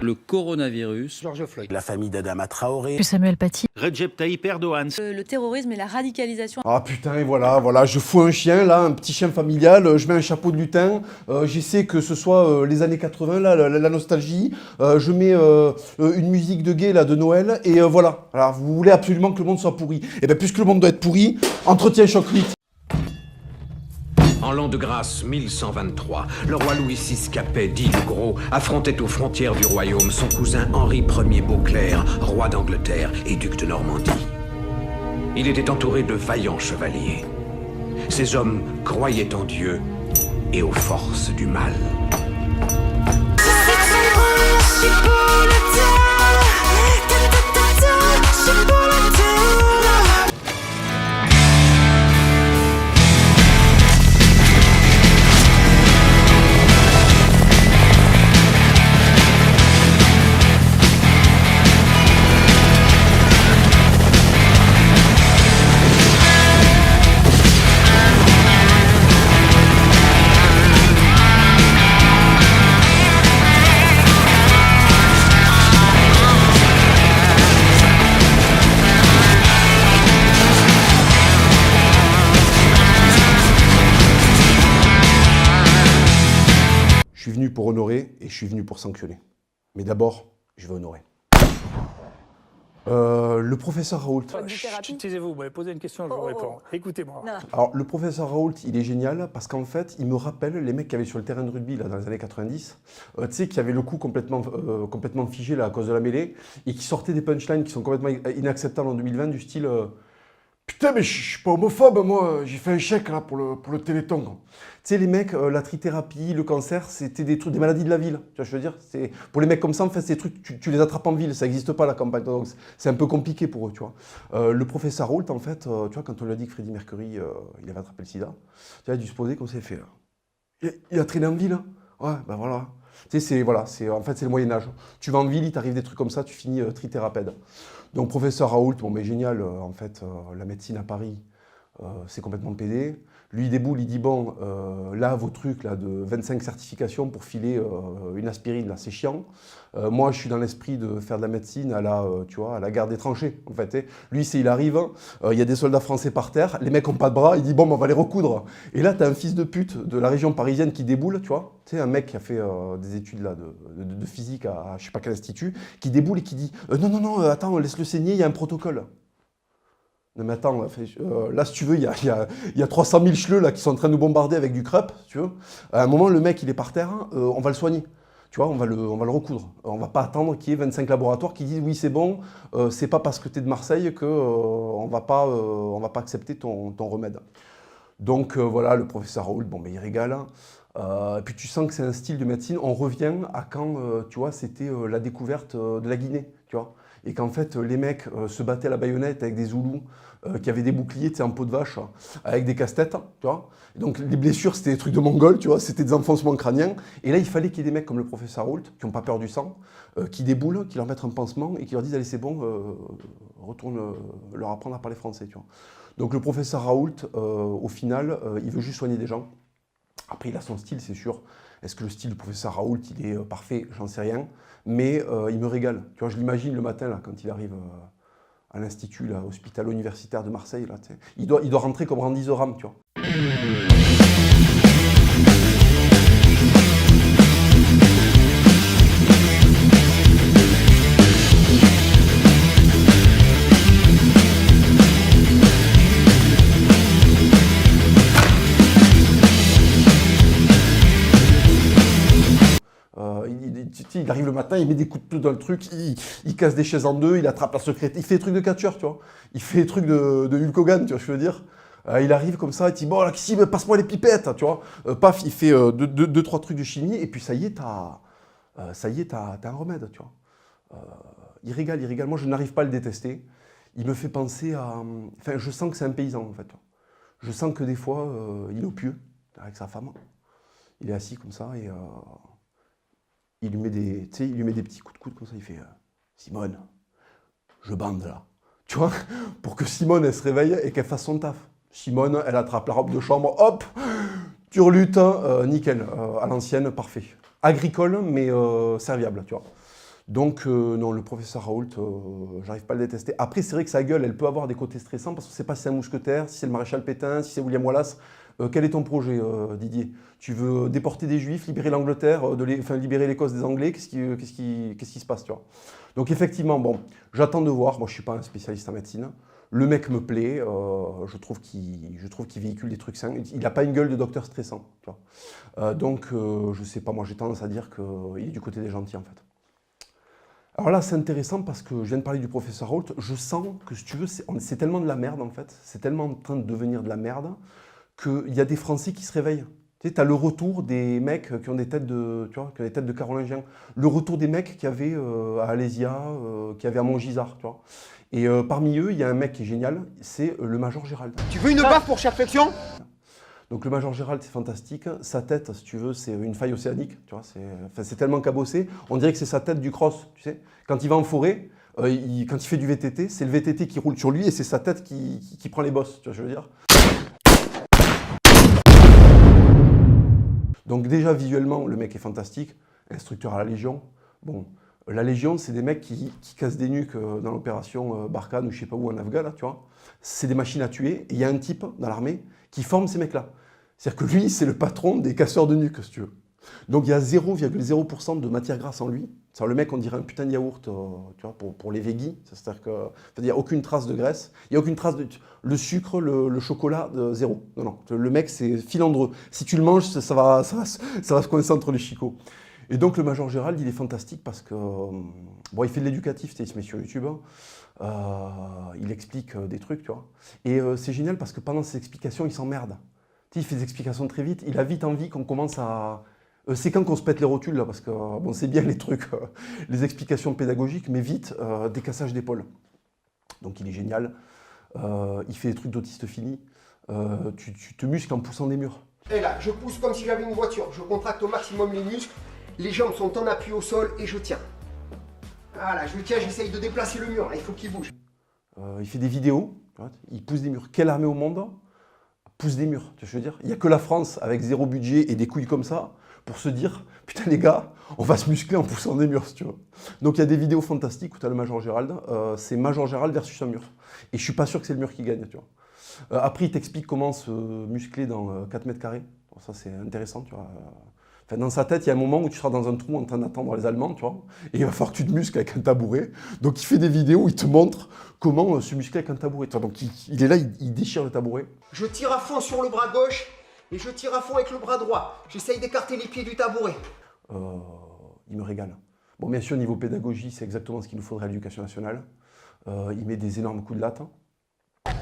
le coronavirus. George Floyd. La famille d'Adama Traoré. Samuel Paty. Recep Tayyip Erdogan. Le terrorisme et la radicalisation. Ah putain, et voilà, je fous un chien là, un petit chien familial, je mets un chapeau de lutin, j'essaie que ce soit les années 80 là, la nostalgie, je mets une musique de gay là, de Noël, et voilà. Alors vous voulez absolument que le monde soit pourri. Et bien puisque le monde doit être pourri, entretien choc 8. En l'an de grâce 1123, le roi Louis VI Capet, dit le Gros, affrontait aux frontières du royaume son cousin Henri Ier Beauclerc, roi d'Angleterre et duc de Normandie. Il était entouré de vaillants chevaliers. Ces hommes croyaient en Dieu et aux forces du mal. Je suis venu pour honorer et je suis venu pour sanctionner. Mais d'abord, je vais honorer. Le professeur Raoult. Taisez-vous, vous m'avez posé une question, je vous réponds. Écoutez-moi. Alors, le professeur Raoult, il est génial parce qu'en fait, il me rappelle les mecs qui avaient sur le terrain de rugby là, dans les années 90, tu sais, qui avaient le cou complètement figé là, à cause de la mêlée et qui sortaient des punchlines qui sont complètement inacceptables en 2020 du style putain, mais je suis pas homophobe, moi, j'ai fait un chèque là, pour le Téléthon. Tu sais, les mecs, la trithérapie, le cancer, c'était des trucs, des maladies de la ville. Tu vois, je veux dire, pour les mecs comme ça, en fait, c'est des trucs, tu les attrapes en ville, ça n'existe pas la campagne. Donc, c'est un peu compliqué pour eux, tu vois. Le professeur Raoult, en fait, tu vois, quand on lui a dit que Freddie Mercury, il avait attrapé le sida, tu vois, il a dû se poser qu'on s'est fait. Il a traîné en ville, hein. Ouais, ben voilà. Tu sais, en fait, c'est le Moyen-Âge. Tu vas en ville, il t'arrive des trucs comme ça, tu finis trithérapeute. Donc, professeur Raoult, bon, mais génial, en fait, la médecine à Paris, c'est complètement pédé. Lui, il déboule, il dit, bon, là, vos trucs là, de 25 certifications pour filer une aspirine, là, c'est chiant. Moi, je suis dans l'esprit de faire de la médecine à la, tu vois, à la guerre des tranchées, en fait. Lui, il arrive, il y a des soldats français par terre, les mecs n'ont pas de bras, il dit, bon, on va les recoudre. Et là, tu as un fils de pute de la région parisienne qui déboule, tu vois. Tu sais, un mec qui a fait des études là, de physique à je sais pas quel institut, qui déboule et qui dit, non, attends, laisse-le saigner, il y a un protocole. Non mais attends, là si tu veux, il y a 300 000 chleux là, qui sont en train de nous bombarder avec du crêpe, si tu veux. À un moment, le mec, il est par terre, on va le soigner. Tu vois, on va le recoudre. On va pas attendre qu'il y ait 25 laboratoires qui disent « oui, c'est bon, c'est pas parce que tu es de Marseille qu'on va pas accepter ton remède ». Donc voilà, le professeur Raoult, bon, mais il régale. Et puis tu sens que c'est un style de médecine. On revient à quand, tu vois, c'était la découverte de la Guinée, tu vois. Et qu'en fait, les mecs se battaient à la baïonnette avec des Zoulous qui avaient des boucliers, tu sais, en peau de vache, avec des casse-têtes, tu vois. Et donc les blessures, c'était des trucs de Mongols, tu vois, c'était des enfoncements crâniens. Et là, il fallait qu'il y ait des mecs comme le professeur Raoult, qui n'ont pas peur du sang, qui déboulent, qui leur mettent un pansement et qui leur disent « allez, c'est bon, retourne leur apprendre à parler français », tu vois. Donc le professeur Raoult, au final, il veut juste soigner des gens. Après, il a son style, c'est sûr. Est-ce que le style du professeur Raoult, il est parfait? J'en sais rien. Mais il me régale. Tu vois, je l'imagine le matin, là, quand il arrive à l'institut, là, hospital universitaire de Marseille. Là, il doit rentrer comme Randy Zoram, tu vois. Il arrive le matin, il met des coups de pied dans le truc, il casse des chaises en deux, il attrape la secrétaire, il fait des trucs de catcheur, tu vois. Il fait des trucs de Hulk Hogan, tu vois, je veux dire. Il arrive comme ça, il dit bon, là, passe-moi les pipettes, tu vois. Paf, il fait deux, trois trucs de chimie, et puis ça y est, t'as un remède, tu vois. Il régale. Moi, je n'arrive pas à le détester. Il me fait penser à... Enfin, je sens que c'est un paysan, en fait. Je sens que des fois, il est au pieu, avec sa femme. Il est assis comme ça, et... il lui met des petits coups de coude comme ça, il fait Simone, je bande là. Tu vois, pour que Simone, elle se réveille et qu'elle fasse son taf. Simone, elle attrape la robe de chambre, hop, turlute, nickel, à l'ancienne, parfait. Agricole, mais serviable, tu vois. Donc non, le professeur Raoult, j'arrive pas à le détester. Après, c'est vrai que sa gueule, elle peut avoir des côtés stressants parce qu'on ne sait pas si c'est un mousquetaire, si c'est le maréchal Pétain, si c'est William Wallace. Quel est ton projet, Didier? Tu veux déporter des Juifs, libérer l'Angleterre, libérer l'Écosse des Anglais? Qu'est-ce qui se passe, tu vois? Donc effectivement, bon, j'attends de voir. Moi, je suis pas un spécialiste en médecine. Le mec me plaît. Je trouve qu'il véhicule des trucs sains. Il n'a pas une gueule de docteur stressant, tu vois. Donc, je sais pas. Moi, j'ai tendance à dire qu'il est du côté des gentils, en fait. Alors là, c'est intéressant parce que je viens de parler du professeur Raoult. Je sens que, si tu veux, c'est tellement de la merde, en fait. C'est tellement en train de devenir de la merde qu'il y a des Français qui se réveillent. Tu sais, tu as le retour des mecs qui ont des têtes de, tu vois, qui ont des têtes de carolingiens. Le retour des mecs qu'il y avait à Alésia, qu'il y avait à Montgisard, tu vois. Et parmi eux, il y a un mec qui est génial, c'est le Major Gérald. Tu veux une baffe pour chaque flexion? Donc le Major Gérald, c'est fantastique. Sa tête, si tu veux, c'est une faille océanique. Tu vois, c'est tellement cabossé. On dirait que c'est sa tête du cross. Tu sais, quand il va en forêt, quand il fait du VTT, c'est le VTT qui roule sur lui et c'est sa tête qui prend les bosses. Tu vois ce que je veux dire? Donc déjà, visuellement, le mec est fantastique. Instructeur à la Légion. Bon, la Légion, c'est des mecs qui cassent des nuques dans l'opération Barkhane ou je sais pas où en Afghan, là, tu vois. C'est des machines à tuer. Et il y a un type dans l'armée qui forme ces mecs-là. C'est-à-dire que lui, c'est le patron des casseurs de nuques, si tu veux. Donc il y a 0,0% de matière grasse en lui. Le mec, on dirait un putain de yaourt, tu vois, pour les veggies. C'est-à-dire qu'il n'y a aucune trace de graisse. Il n'y a aucune trace de... Le sucre, le chocolat, zéro. Non, non. Le mec, c'est filandreux. Si tu le manges, ça va se coincer entre les chicots. Et donc le Major Gérald, il est fantastique parce que... bon, il fait de l'éducatif, il se met sur YouTube. Il explique des trucs, tu vois. Et c'est génial parce que pendant ses explications, il s'emmerde. Il fait des explications très vite. Il a vite envie qu'on commence à... c'est quand qu'on se pète les rotules, là, parce que bon, c'est bien les trucs, les explications pédagogiques, mais vite, des cassages d'épaule. Donc il est génial. Il fait des trucs d'autiste fini. Tu te muscles en poussant des murs. Et là, je pousse comme si j'avais une voiture. Je contracte au maximum les muscles. Les jambes sont en appui au sol et je tiens. Voilà, je tiens, j'essaye de déplacer le mur. Là, il faut qu'il bouge. Il fait des vidéos. Il pousse des murs. Quelle armée au monde pousse des murs, tu vois ce que je veux dire? Il n'y a que la France, avec zéro budget et des couilles comme ça, pour se dire, putain les gars, on va se muscler en poussant des murs, si tu veux. Donc il y a des vidéos fantastiques où tu as le Major Gérald, c'est Major Gérald versus un mur. Et je suis pas sûr que c'est le mur qui gagne, tu vois. Après, il t'explique comment se muscler dans 4 mètres carrés. Bon, ça, c'est intéressant, tu vois. Enfin, dans sa tête, il y a un moment où tu seras dans un trou en train d'attendre les Allemands, tu vois, et il va falloir que tu te muscles avec un tabouret. Donc, il fait des vidéos où il te montre comment se muscler avec un tabouret. Donc, il est là, il déchire le tabouret. Je tire à fond sur le bras gauche et je tire à fond avec le bras droit. J'essaye d'écarter les pieds du tabouret. Il me régale. Bon, bien sûr, niveau pédagogie, c'est exactement ce qu'il nous faudrait à l'éducation nationale. Il met des énormes coups de latte.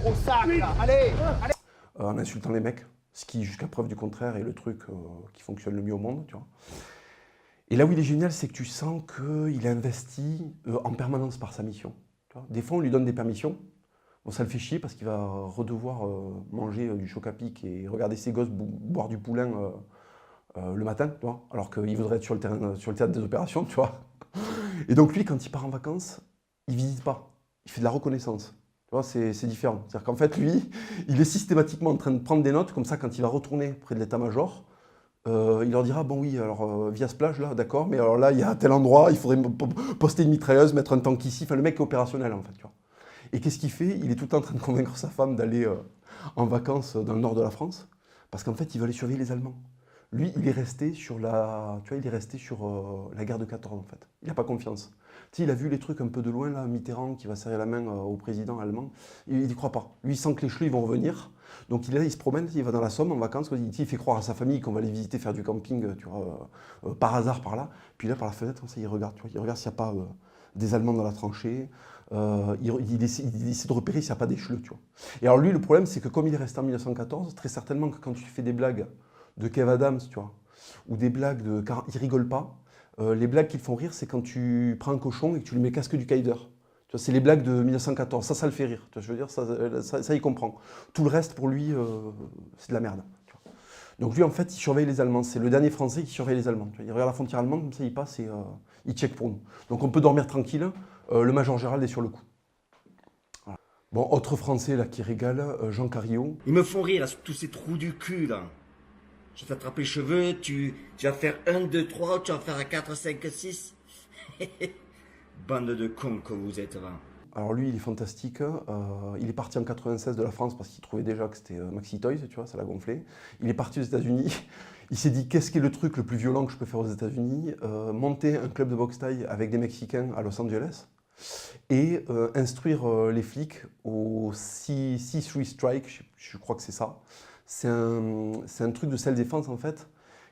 Au sac, là. Allez, allez. En insultant les mecs. Ce qui, jusqu'à preuve du contraire, est le truc qui fonctionne le mieux au monde, tu vois. Et là où il est génial, c'est que tu sens qu'il est investi en permanence par sa mission. Tu vois. Des fois, on lui donne des permissions. Bon, ça le fait chier parce qu'il va redevoir manger du choc à pic et regarder ses gosses boire du poulain le matin, tu vois, alors qu'il voudrait être sur le théâtre des opérations, tu vois. Et donc lui, quand il part en vacances, il visite pas. Il fait de la reconnaissance. C'est différent. C'est-à-dire qu'en fait, lui, il est systématiquement en train de prendre des notes, comme ça, quand il va retourner près de l'état-major, il leur dira, bon oui, alors via ce plage là, d'accord, mais alors là, il y a tel endroit, il faudrait poster une mitrailleuse, mettre un tank ici, enfin le mec est opérationnel en fait, tu vois. Et qu'est-ce qu'il fait? Il est tout le temps en train de convaincre sa femme d'aller en vacances dans le nord de la France, parce qu'en fait, il veut aller surveiller les Allemands. Lui, il est resté sur la guerre de 14 en fait. Il n'a pas confiance. Tu sais, il a vu les trucs un peu de loin, là, Mitterrand qui va serrer la main au président allemand. Il n'y croit pas. Lui, il sent que les chelous, ils vont revenir. Donc il est là, il se promène, il va dans la Somme en vacances. Il fait croire à sa famille qu'on va les visiter, faire du camping, tu vois, par hasard par là. Puis là, par la fenêtre, comme ça, il regarde, tu vois, il regarde s'il n'y a pas des Allemands dans la tranchée. Il essaie de repérer s'il n'y a pas des cheleux, tu vois. Et alors lui, le problème, c'est que comme il est resté en 1914, très certainement que quand tu fais des blagues de Kev Adams, tu vois, ou des blagues de... Car il rigole pas. Les blagues qui le font rire, c'est quand tu prends un cochon et que tu lui mets casque du Kaiser. C'est les blagues de 1914, ça le fait rire. Tu vois, je veux dire, ça, il comprend. Tout le reste, pour lui, c'est de la merde. Tu vois. Donc lui, en fait, il surveille les Allemands. C'est le dernier Français qui surveille les Allemands. Tu vois. Il regarde la frontière allemande, comme ça, il passe et il check pour nous. Donc on peut dormir tranquille. Le Major Gérald est sur le coup. Voilà. Bon, autre Français là qui régale, Jean Carillo. Ils me font rire, là, tous ces trous du cul, là. Je vais t'attraper les cheveux, tu vas faire 1, 2, 3, tu vas faire un 4, 5, 6. Bande de cons que vous êtes, va. Alors lui, il est fantastique. Il est parti en 96 de la France parce qu'il trouvait déjà que c'était Maxi Toys, tu vois, ça l'a gonflé. Il est parti aux États-Unis. Il s'est dit, qu'est-ce qui est le truc le plus violent que je peux faire aux États-Unis? Monter un club de boxe thaï avec des Mexicains à Los Angeles et instruire les flics au C3 Strike, je crois que c'est ça. C'est un truc de self-défense en fait,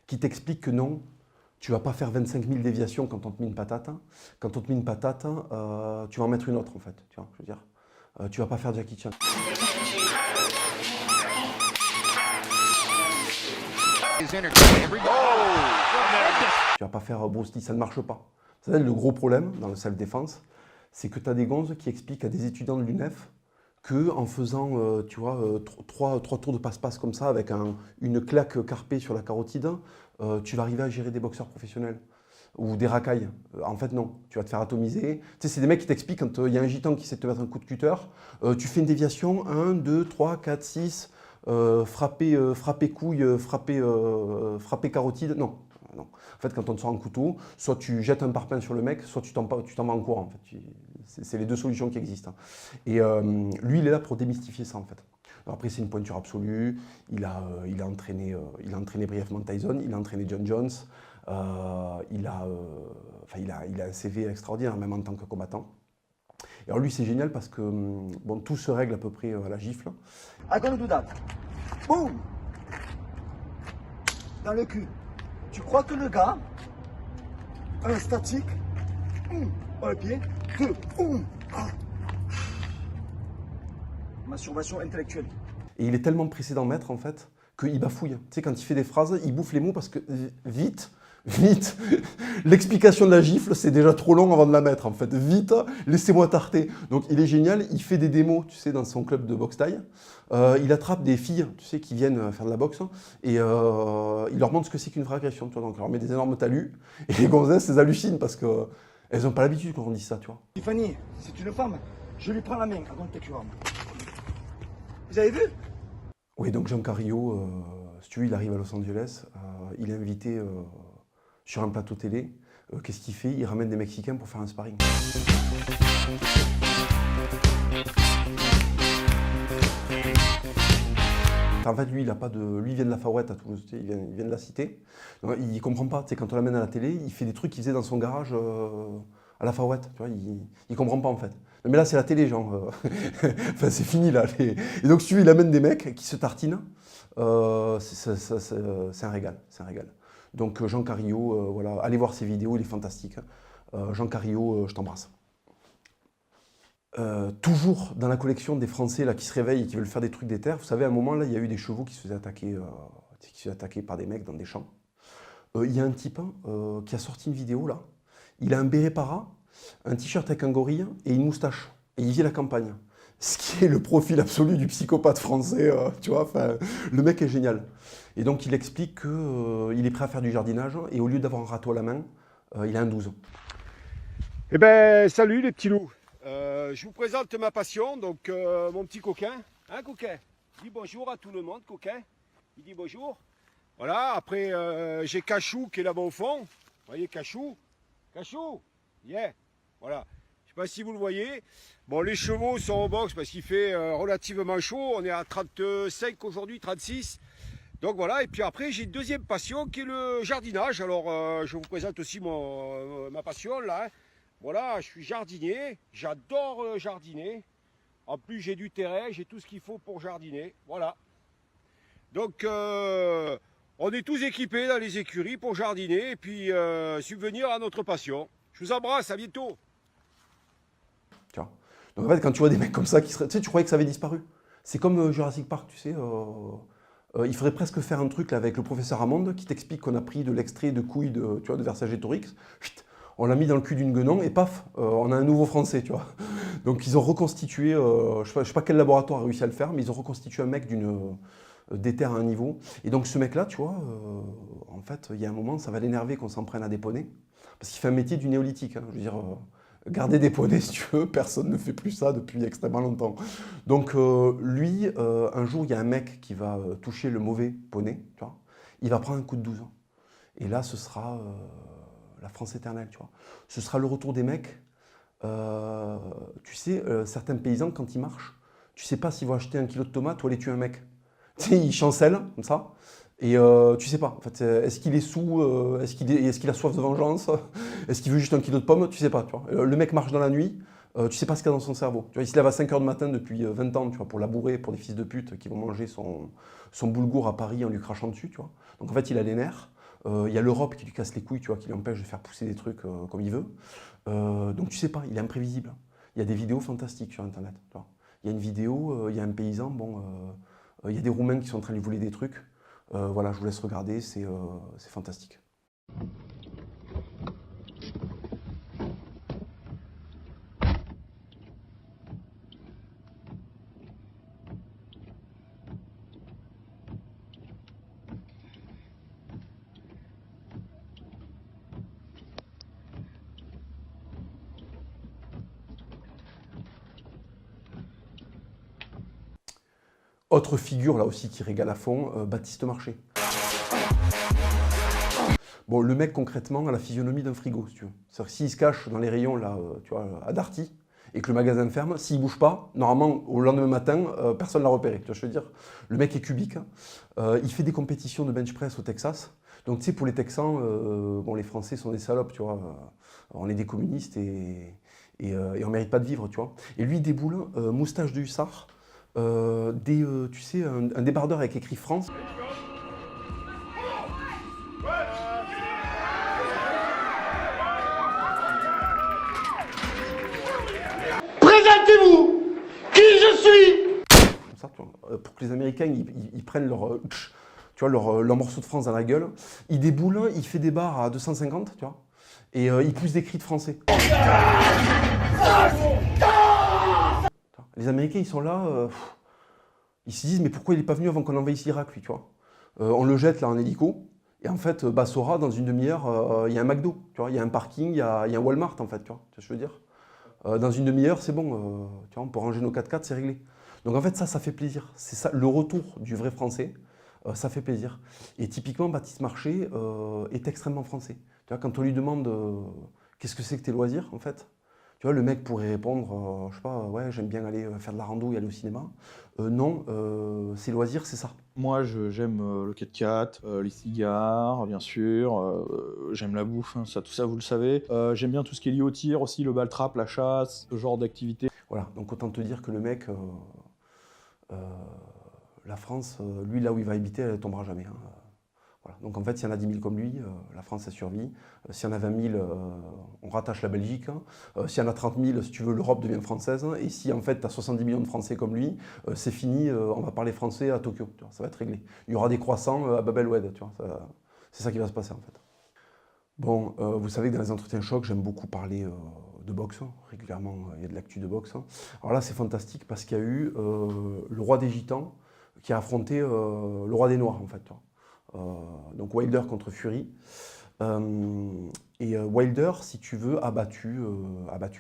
qui t'explique que non, tu vas pas faire 25 000 déviations quand on te met une patate. Quand on te met une patate, tu vas en mettre une autre en fait. Tu vois, je veux dire, tu vas pas faire Jackie Chan. Tu vas pas faire Bruce Lee, ça ne marche pas. Ça, le gros problème dans le self-défense, c'est que tu as des gonzes qui expliquent à des étudiants de l'UNEF qu'en faisant tu vois, trois tours de passe-passe comme ça, avec une claque carpée sur la carotide, tu vas arriver à gérer des boxeurs professionnels ou des racailles. En fait, non, tu vas te faire atomiser. Tu sais, c'est des mecs qui t'expliquent quand il y a un gitan qui essaie de te mettre un coup de cutter, tu fais une déviation, 1, 2, 3, 4, 6, frapper couille, frapper carotide. Non. Non. En fait, quand on te sort un couteau, soit tu jettes un parpaing sur le mec, soit tu t'en vas en courant. En fait. C'est les deux solutions qui existent. Et lui, il est là pour démystifier ça, en fait. Alors après, c'est une pointure absolue. Il a entraîné brièvement Tyson, il a entraîné John Jones. Il a un CV extraordinaire, même en tant que combattant. Et alors lui, c'est génial parce que bon, tout se règle à peu près à la gifle. I'm gonna do that. Boum! Dans le cul. Tu crois que le gars, un statique, un pied, 2, masturbation intellectuelle. Et il est tellement pressé d'en mettre en fait qu'il bafouille. Tu sais, quand il fait des phrases, il bouffe les mots parce que vite, l'explication de la gifle, c'est déjà trop long avant de la mettre en fait. Vite, laissez-moi tarter. Donc il est génial, il fait des démos, tu sais, dans son club de boxe thaï. Il attrape des filles, tu sais, qui viennent faire de la boxe et il leur montre ce que c'est qu'une vraie agression. Tu vois, donc il leur met des énormes talus et les gonzesses, elles hallucinent parce que elles n'ont pas l'habitude quand on dit ça, tu vois. Tiffany, c'est une femme. Je lui prends la main avant de te tuer. Vous avez vu? Oui, donc Jean Carillo, si tu veux, il arrive à Los Angeles, il est invité sur un plateau télé. Qu'est-ce qu'il fait? Il ramène des Mexicains pour faire un sparring. En fait, lui, lui, il vient de la Faouette à Toulouse, tu sais, il vient de la cité. Donc, il comprend pas, tu sais, quand on l'amène à la télé, il fait des trucs qu'il faisait dans son garage à la Faouette, tu vois, il comprend pas en fait. Mais là, c'est la télé, genre, enfin, c'est fini là. Et donc, si tu veux, il amène des mecs qui se tartinent, c'est un régal, c'est un régal. Donc, Jean Carillo, voilà, allez voir ses vidéos, il est fantastique. Jean Carillo, je t'embrasse. Toujours dans la collection des Français là, qui se réveillent et qui veulent faire des trucs des terres, vous savez, à un moment, là, il y a eu des chevaux qui se faisaient attaquer par des mecs dans des champs. Il y a un type qui a sorti une vidéo, là. Il a un béret para, un t-shirt avec un gorille et une moustache. Et il vit la campagne. Ce qui est le profil absolu du psychopathe français, tu vois. Le mec est génial. Et donc, il explique qu'il est prêt à faire du jardinage et au lieu d'avoir un râteau à la main, il a un 12. Eh ben, salut les petits loups. Je vous présente ma passion, donc mon petit coquin. Hein, coquin? Dis bonjour à tout le monde, coquin. Il dit bonjour. Voilà, après j'ai Cachou qui est là-bas au fond. Vous voyez Cachou? Cachou? Yeah. Voilà. Je sais pas si vous le voyez. Bon, les chevaux sont au box parce qu'il fait relativement chaud. On est à 35 aujourd'hui, 36. Donc voilà, et puis après j'ai une deuxième passion qui est le jardinage. Alors je vous présente aussi ma passion là. Hein. Voilà, je suis jardinier, j'adore jardiner. En plus, j'ai du terrain, j'ai tout ce qu'il faut pour jardiner. Voilà. Donc, on est tous équipés dans les écuries pour jardiner et puis subvenir à notre passion. Je vous embrasse, à bientôt. Tu vois. Donc, en fait, quand tu vois des mecs comme ça qui seraient. Tu sais, tu croyais que ça avait disparu. C'est comme Jurassic Park, tu sais. Il faudrait presque faire un truc là, avec le professeur Hammond qui t'explique qu'on a pris de l'extrait de couilles de Vercingétorix. On l'a mis dans le cul d'une guenon et paf, on a un nouveau français, tu vois. Donc ils ont reconstitué, je sais pas quel laboratoire a réussi à le faire, mais ils ont reconstitué un mec d'éther à un niveau. Et donc ce mec-là, tu vois, en fait, il y a un moment, ça va l'énerver qu'on s'en prenne à des poneys. Parce qu'il fait un métier du néolithique. Hein. Je veux dire, garder des poneys, si tu veux, personne ne fait plus ça depuis extrêmement longtemps. Donc lui, un jour, il y a un mec qui va toucher le mauvais poney, tu vois. Il va prendre un coup de 12 ans. Et là, ce sera... la France éternelle, tu vois. Ce sera le retour des mecs tu sais, certains paysans, quand ils marchent, tu sais pas s'ils vont acheter 1 kilo de tomates ou aller tuer un mec. Tu sais, ils chancellent, comme ça, et tu sais pas. En fait, est-ce qu'il est sous, est-ce qu'il a soif de vengeance, est-ce qu'il veut juste 1 kilo de pommes, tu sais pas. Tu vois. Le mec marche dans la nuit, tu sais pas ce qu'il y a dans son cerveau. Tu vois, il se lève à 5 h du matin depuis 20 ans, tu vois, pour labourer pour des fils de pute qui vont manger son boulgour à Paris en lui crachant dessus. Tu vois. Donc en fait, il a les nerfs. Il y a l'Europe qui lui casse les couilles, tu vois, qui l'empêche de faire pousser des trucs comme il veut. Donc tu sais pas, il est imprévisible. Il y a des vidéos fantastiques sur Internet. Tu vois. Il y a une vidéo, il y a un paysan, bon, il y a des Roumains qui sont en train de lui voler des trucs. Voilà, je vous laisse regarder, c'est fantastique. Autre figure là aussi qui régale à fond, Baptiste Marché. Bon, le mec concrètement a la physionomie d'un frigo, si tu veux. C'est-à-dire que s'il se cache dans les rayons là, tu vois, à Darty, et que le magasin ferme, s'il bouge pas, normalement au lendemain matin, personne ne l'a repéré. Tu vois, je veux dire, le mec est cubique. Hein. Il fait des compétitions de bench press au Texas. Donc tu sais, pour les Texans, bon, les Français sont des salopes, tu vois. On est des communistes et on mérite pas de vivre, tu vois. Et lui, il déboule, moustache de hussard. Tu sais, un débardeur avec écrit France. Présentez-vous qui je suis. Comme ça, tu vois, pour que les Américains ils prennent tu vois, leur morceau de France dans la gueule. Il déboule, il fait des bars à 250, tu vois, et il pousse des cris de français. Les Américains, ils sont là, ils se disent, mais pourquoi il n'est pas venu avant qu'on envahisse l'Irak, lui, tu vois. On le jette là en hélico, et en fait, Bassora, dans une demi-heure, il y a un McDo, tu vois, il y a un parking, il y a un Walmart, en fait, tu vois, ce que je veux dire. Dans une demi-heure, c'est bon, tu vois, on peut ranger nos 4x4, c'est réglé. Donc en fait, ça fait plaisir. C'est ça, le retour du vrai français, ça fait plaisir. Et typiquement, Baptiste Marché est extrêmement français. Tu vois, quand on lui demande qu'est-ce que c'est que tes loisirs, en fait, tu vois, le mec pourrait répondre, je sais pas, ouais, j'aime bien aller faire de la rando et aller au cinéma. Non, ses loisirs, c'est ça. Moi, j'aime le 4x4, les cigares, bien sûr. J'aime la bouffe, hein, ça, tout ça, vous le savez. J'aime bien tout ce qui est lié au tir aussi, le ball trap, la chasse, ce genre d'activité. Voilà, donc autant te dire que le mec, la France, lui, là où il va habiter, elle ne tombera jamais. Hein. Voilà. Donc en fait, s'il y en a 10 000 comme lui, la France, elle survit. S'il y en a 20 000, on rattache la Belgique. Hein. S'il y en a 30 000, si tu veux, l'Europe devient française. Et si en fait, tu as 70 millions de Français comme lui, c'est fini, on va parler français à Tokyo. Tu vois, ça va être réglé. Il y aura des croissants à Bab el-Oued. C'est ça qui va se passer en fait. Bon, vous savez que dans les entretiens chocs, j'aime beaucoup parler de boxe. Hein. Régulièrement, il y a de l'actu de boxe. Hein. Alors là, c'est fantastique parce qu'il y a eu le roi des Gitans qui a affronté le roi des Noirs en fait. Tu vois. Donc Wilder contre Fury. Wilder, si tu veux, a battu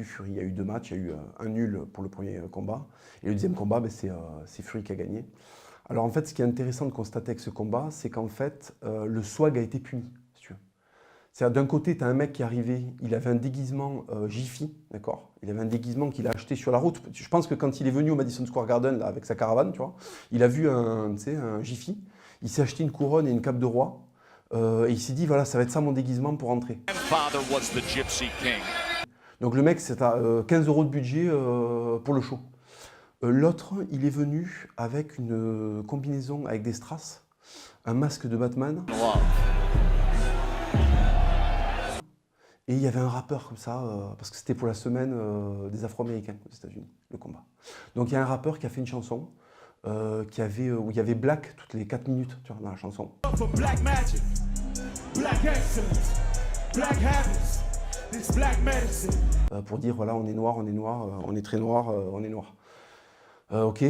Fury. Il y a eu 2 matchs, il y a eu un nul pour le premier combat. Et le deuxième combat, c'est Fury qui a gagné. Alors en fait, ce qui est intéressant de constater avec ce combat, c'est qu'en fait, le swag a été puni. Si tu veux. C'est-à-dire d'un côté, tu as un mec qui est arrivé, il avait un déguisement Jiffy, d'accord. Il avait un déguisement qu'il a acheté sur la route. Je pense que quand il est venu au Madison Square Garden là, avec sa caravane, tu vois, il a vu un Jiffy. Il s'est acheté une couronne et une cape de roi. Et il s'est dit, voilà, ça va être ça mon déguisement pour rentrer. Donc le mec, c'est à 15 € de budget pour le show. L'autre, il est venu avec une combinaison avec des strass, un masque de Batman. Wow. Et il y avait un rappeur comme ça, parce que c'était pour la semaine des Afro-Américains aux États-Unis, le combat. Donc il y a un rappeur qui a fait une chanson. Où il y avait Black toutes les 4 minutes, tu vois, dans la chanson. Pour dire, voilà, on est noir, on est très noir, on est noir. Ok,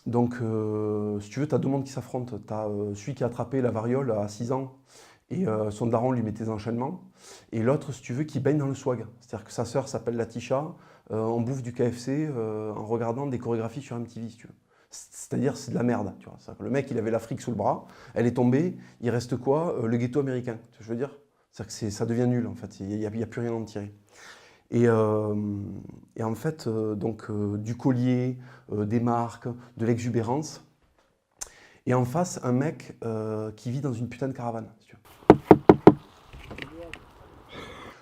donc si tu veux, tu as 2 mondes qui s'affrontent. Tu as celui qui a attrapé la variole à 6 ans et son daron lui mettait des enchaînements. Et l'autre, si tu veux, qui baigne dans le swag. C'est-à-dire que sa sœur s'appelle Latisha, on bouffe du KFC en regardant des chorégraphies sur MTV, si tu veux. C'est-à-dire, c'est de la merde. Tu vois. Le mec, il avait l'Afrique sous le bras, elle est tombée, il reste quoi? Le ghetto américain, tu vois, je veux dire. C'est-à-dire que ça devient nul, en fait, il n'y a plus rien à en tirer. Et en fait, du collier, des marques, de l'exubérance. Et en face, un mec qui vit dans une putain de caravane. Si tu veux.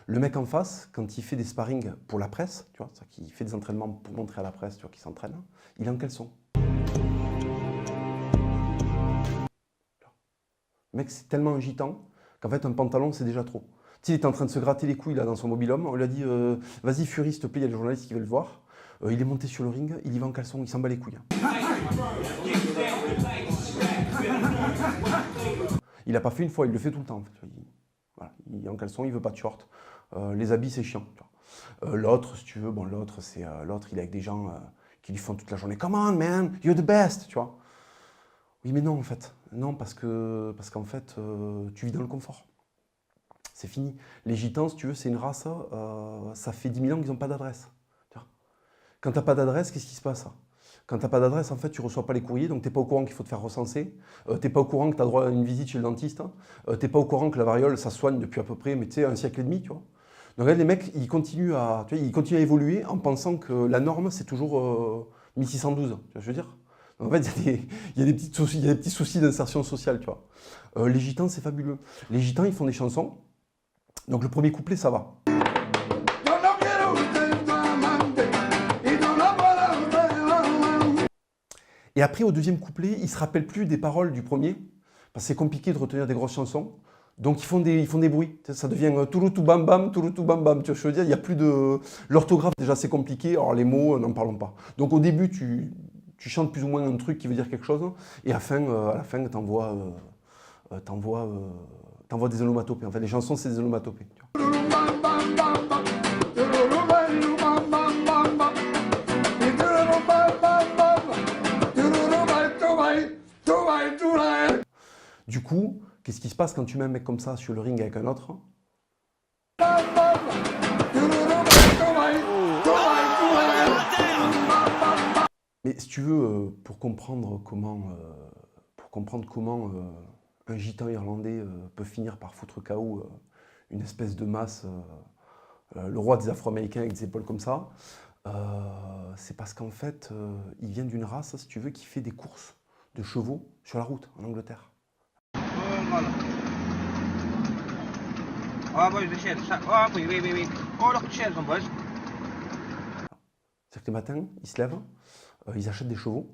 Le mec en face, quand il fait des sparring pour la presse, tu vois, qu'il fait des entraînements pour montrer à la presse, tu vois, qu'il s'entraîne, il est en caleçon. Le mec, c'est tellement un gitan qu'en fait, un pantalon, c'est déjà trop. Tu sais, il était en train de se gratter les couilles là, dans son mobil-homme. On lui a dit vas-y, Fury, s'il te plaît, il y a des journalistes qui veulent le voir. Il est monté sur le ring, il y va en caleçon, il s'en bat les couilles. Il n'a pas fait une fois, il le fait tout le temps. En fait. Il est en caleçon, il veut pas de short. Les habits, c'est chiant. L'autre, si tu veux, l'autre, il est avec des gens qui lui font toute la journée. Come on, man, you're the best, tu vois. Oui, mais non, en fait. Non, parce qu'en fait, tu vis dans le confort. C'est fini. Les gitans, si tu veux, c'est une race, ça fait 10 000 ans qu'ils n'ont pas d'adresse. Quand tu n'as pas d'adresse, qu'est-ce qui se passe? Quand tu n'as pas d'adresse, en fait, tu ne reçois pas les courriers, donc tu n'es pas au courant qu'il faut te faire recenser. Tu n'es pas au courant que tu as droit à une visite chez le dentiste. Tu n'es pas au courant que la variole, ça soigne depuis à peu près, mais tu sais, un siècle et demi, tu vois. Donc là, les mecs, ils continuent à évoluer en pensant que la norme, c'est toujours 1612, tu vois ce que je veux dire. En fait, il y a des petits soucis d'insertion sociale, tu vois. Les gitans, c'est fabuleux. Les gitans, ils font des chansons. Donc le premier couplet, ça va. Et après, au deuxième couplet, ils ne se rappellent plus des paroles du premier, parce que c'est compliqué de retenir des grosses chansons. Donc ils font des bruits. Ça devient touloutou bam bam, touloutou bam bam. Tu vois, je veux dire, il n'y a plus de... L'orthographe, déjà, c'est compliqué. Alors les mots, n'en parlons pas. Donc au début, tu chantes plus ou moins un truc qui veut dire quelque chose. Et à la fin, t'envoies des onomatopées. En fait, les chansons, c'est des onomatopées. Tu vois. Du coup, qu'est-ce qui se passe quand tu mets un mec comme ça sur le ring avec un autre? Mais si tu veux, pour comprendre comment un gitan irlandais peut finir par foutre KO une espèce de masse, le roi des Afro-Américains avec des épaules comme ça, c'est parce qu'en fait, il vient d'une race, si tu veux, qui fait des courses de chevaux sur la route en Angleterre. C'est-à-dire que le matin, ils se lèvent, ils achètent des chevaux,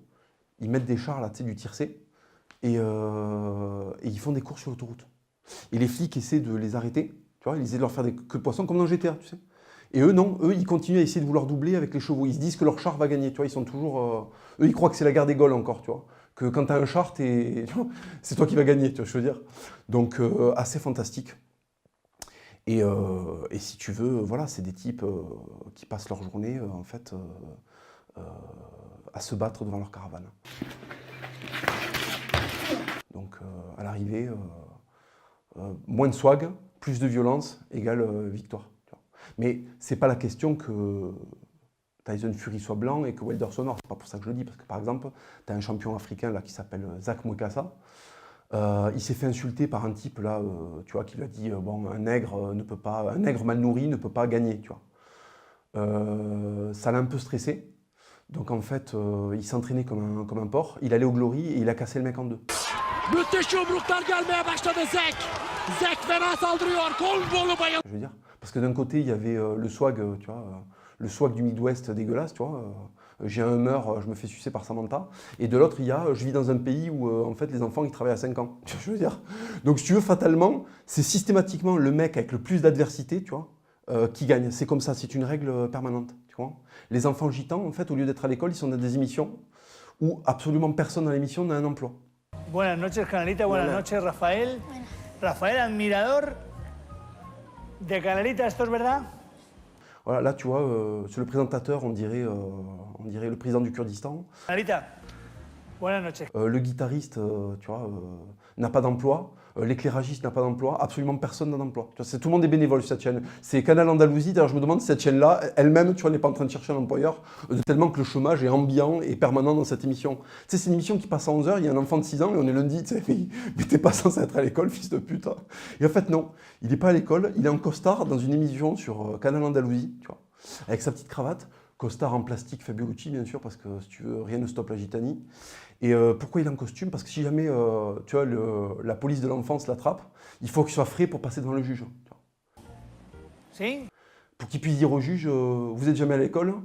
ils mettent des chars là, tu sais, du tiercé, et ils font des courses sur l'autoroute. Et les flics essaient de les arrêter, tu vois, ils essaient de leur faire des queues de poisson comme dans GTA, tu sais. Et eux, non, eux, ils continuent à essayer de vouloir doubler avec les chevaux. Ils se disent que leur char va gagner, tu vois, ils sont toujours... eux, ils croient que c'est la guerre des Gaules encore, tu vois. Que quand tu as un char, c'est toi qui vas gagner, tu vois ce que je veux dire. Donc, assez fantastique. Et si tu veux, voilà, c'est des types qui passent leur journée, en fait, à se battre devant leur caravane. Donc, à l'arrivée, moins de swag, plus de violence, égale victoire. Tu vois. Mais c'est pas la question que Tyson Fury soit blanc et que Wilder soit noir. C'est pas pour ça que je le dis, parce que par exemple, tu as un champion africain là, qui s'appelle Zach Mwekassa. Il s'est fait insulter par un type là, tu vois, qui lui a dit bon, un nègre mal nourri ne peut pas gagner, tu vois. Ça l'a un peu stressé. Donc en fait, il s'entraînait comme un porc. Il allait au Glory et il a cassé le mec en deux. Je veux dire, parce que d'un côté, il y avait le swag, tu vois, le swag du Midwest dégueulasse, tu vois. J'ai un Hummer, je me fais sucer par Samantha. Et de l'autre, il y a, je vis dans un pays où, en fait, les enfants, ils travaillent à 5 ans. Tu vois ce que je veux dire? Donc, si tu veux, fatalement, c'est systématiquement le mec avec le plus d'adversité, tu vois, qui gagne. C'est comme ça, c'est une règle permanente, tu vois. Les enfants gitans, en fait, au lieu d'être à l'école, ils sont dans des émissions où absolument personne dans l'émission n'a un emploi. Buenas noches, Canalita. Buenas noches, Rafael. Rafael, admirador de Canalita, ¿esto es verdad? Voilà, là, tu vois, sur le présentateur, on dirait le président du Kurdistan. Canalita, buenas noches. Le guitariste, tu vois, n'a pas d'emploi. L'éclairagiste n'a pas d'emploi. Absolument personne n'a d'emploi. Tout le monde est bénévole sur cette chaîne. C'est Canal Andalousie. D'ailleurs, je me demande si cette chaîne-là, elle-même, tu vois, n'est pas en train de chercher un employeur, tellement que le chômage est ambiant et permanent dans cette émission. Tu sais, c'est une émission qui passe à 11h, il y a un enfant de 6 ans et on est lundi, tu sais, mais t'es pas censé être à l'école, fils de pute. Et en fait, non. Il n'est pas à l'école, il est en costard dans une émission sur Canal Andalousie, tu vois. avec sa petite cravate, costard en plastique Fabucci bien sûr, parce que si tu veux, rien ne stoppe la Gitanie. Et pourquoi il est en costume? Parce que si jamais tu vois, la police de l'enfance l'attrape, il faut qu'il soit frais pour passer devant le juge. Si? Pour qu'il puisse dire au juge, vous êtes jamais à l'école?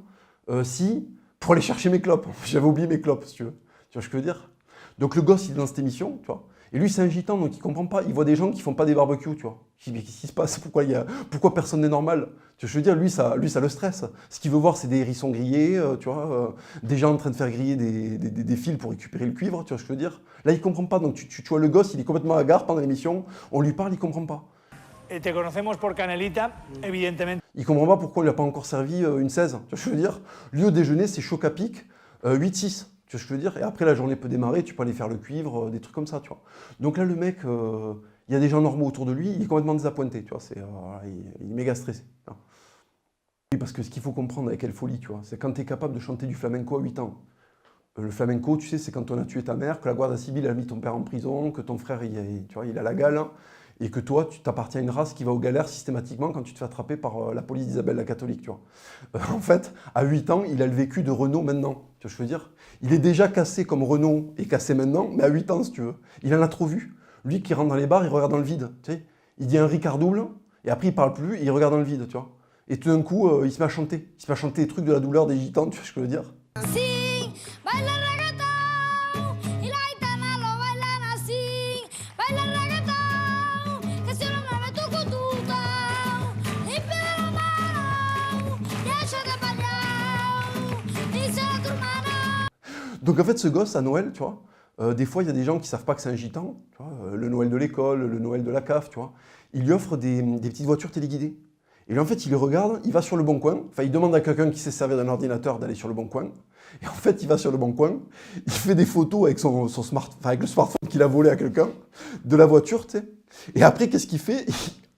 Si, pour aller chercher mes clopes. J'avais oublié mes clopes, si tu veux. Tu vois ce que je veux dire? Donc le gosse, il est dans cette émission, tu vois. Et lui, c'est un gitan, donc il comprend pas. Il voit des gens qui font pas des barbecues, tu vois. Il dit, mais qu'est-ce qui se passe? Pourquoi personne n'est normal? Tu vois, je veux dire, lui, ça le stresse. Ce qu'il veut voir, c'est des hérissons grillés, tu vois, des gens en train de faire griller des fils pour récupérer le cuivre, tu vois ce que je veux dire. Là, il comprend pas. Donc tu vois le gosse, il est complètement hagard pendant l'émission. On lui parle, il comprend pas. Te conocemos por Canelita, evidentemente. Il comprend pas pourquoi on lui a pas encore servi une 16. Tu vois ce que je veux dire. Lui, au déjeuner, c'est choc à pic, 8-6. Tu vois ce que je veux dire? Et après, la journée peut démarrer, tu peux aller faire le cuivre, des trucs comme ça, tu vois. Donc là, le mec, il y a des gens normaux autour de lui, il est complètement désappointé, tu vois. Il est méga stressé. Oui, parce que ce qu'il faut comprendre avec quelle folie, tu vois, c'est quand tu es capable de chanter du flamenco à 8 ans. Le flamenco, tu sais, c'est quand on a tué ta mère, que la Guardia Civile a mis ton père en prison, que ton frère, tu vois, il a la gale, hein, et que toi, tu t'appartiens à une race qui va aux galères systématiquement quand tu te fais attraper par la police d'Isabelle la catholique, tu vois. En fait, à 8 ans, il a le vécu de Renaud maintenant, tu vois ce que je veux dire. Il est déjà cassé comme Renaud est cassé maintenant, mais à 8 ans, si tu veux. Il en a trop vu. Lui qui rentre dans les bars, il regarde dans le vide, tu sais. Il dit un Ricard double, et après il parle plus, et il regarde dans le vide, tu vois. Et tout d'un coup, il se met à chanter. Il se met à chanter des trucs de la douleur des gitans, tu vois ce que je veux dire. Donc en fait, ce gosse, à Noël, tu vois, des fois, il y a des gens qui ne savent pas que c'est un gitan, tu vois, le Noël de l'école, le Noël de la CAF, tu vois. Il lui offre des petites voitures téléguidées. Et lui, en fait, il les regarde, il va sur le bon coin, enfin, il demande à quelqu'un qui sait servir d'un ordinateur d'aller sur le bon coin. Et en fait, il va sur le bon coin, il fait des photos avec avec le smartphone qu'il a volé à quelqu'un, de la voiture, tu sais. Et après, qu'est-ce qu'il fait?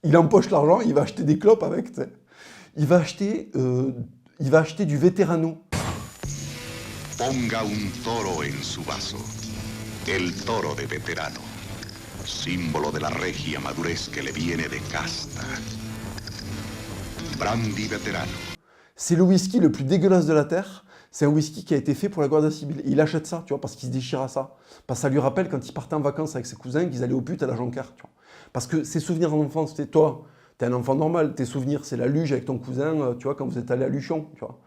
Il empoche l'argent, il va acheter des clopes avec, tu sais. Il va acheter du Veterano. Ponga un toro en su vaso, el toro de Veterano, símbolo de la regia madurez que le viene de casta. Brandy Veterano. C'est le whisky le plus dégueulasse de la Terre. C'est un whisky qui a été fait pour la Guardia Civile. Et il achète ça, tu vois, parce qu'il se déchire à ça. Parce que ça lui rappelle quand il partait en vacances avec ses cousins qu'ils allaient au but à la Jonquière, tu vois. Parce que ses souvenirs d'enfance, c'était toi, t'es un enfant normal, tes souvenirs, c'est la luge avec ton cousin, tu vois, quand vous êtes allé à Luchon, tu vois.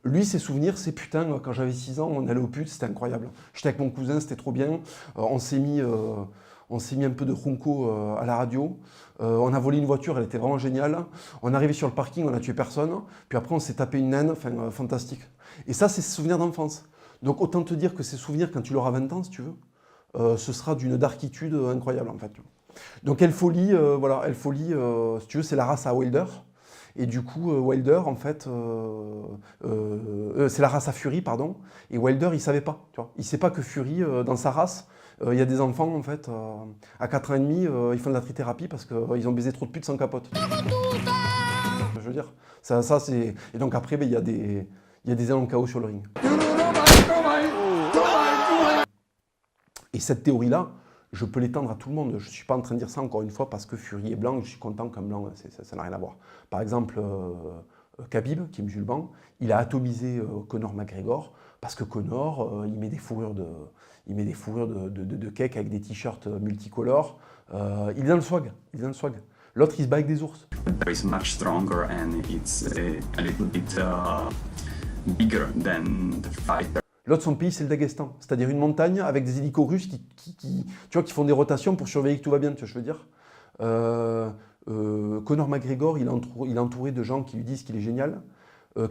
Lui, ses souvenirs, c'est putain, quand j'avais 6 ans, on allait au pute, c'était incroyable. J'étais avec mon cousin, c'était trop bien. On s'est mis un peu de Junco à la radio. On a volé une voiture, elle était vraiment géniale. On est arrivé sur le parking, on a tué personne. Puis après, on s'est tapé une naine, enfin, fantastique. Et ça, c'est ses souvenirs d'enfance. Donc autant te dire que ces souvenirs, quand tu l'auras 20 ans, si tu veux, ce sera d'une darkitude incroyable, en fait. Donc Elle Folie, voilà, Elle Folie, si tu veux, c'est la race à Wilder. Et du coup, Wilder, en fait, c'est la race à Fury, pardon. Et Wilder, il ne savait pas, tu vois. Il ne sait pas que Fury, dans sa race, il y a des enfants, en fait, à 4 ans et demi, ils font de la trithérapie parce qu'ils ont baisé trop de putes sans capote. Je veux dire, ça c'est... Et donc après, il y a des éléments de chaos sur le ring. Et cette théorie-là, je peux l'étendre à tout le monde. Je ne suis pas en train de dire ça encore une fois parce que Fury est blanc, je suis content qu'un blanc, ça n'a rien à voir. Par exemple, Khabib, qui est musulman, il a atomisé Conor McGregor parce que Conor, il met des fourrures de cake avec des t-shirts multicolores. Il est dans le swag, L'autre, il se bat avec des ours. It's much stronger and it's a little bit bigger than the fighter. L'autre, son pays, c'est le Daghestan, c'est-à-dire une montagne avec des hélicos russes tu vois, qui font des rotations pour surveiller que tout va bien, tu vois, je veux dire. Conor McGregor, il est entouré de gens qui lui disent qu'il est génial.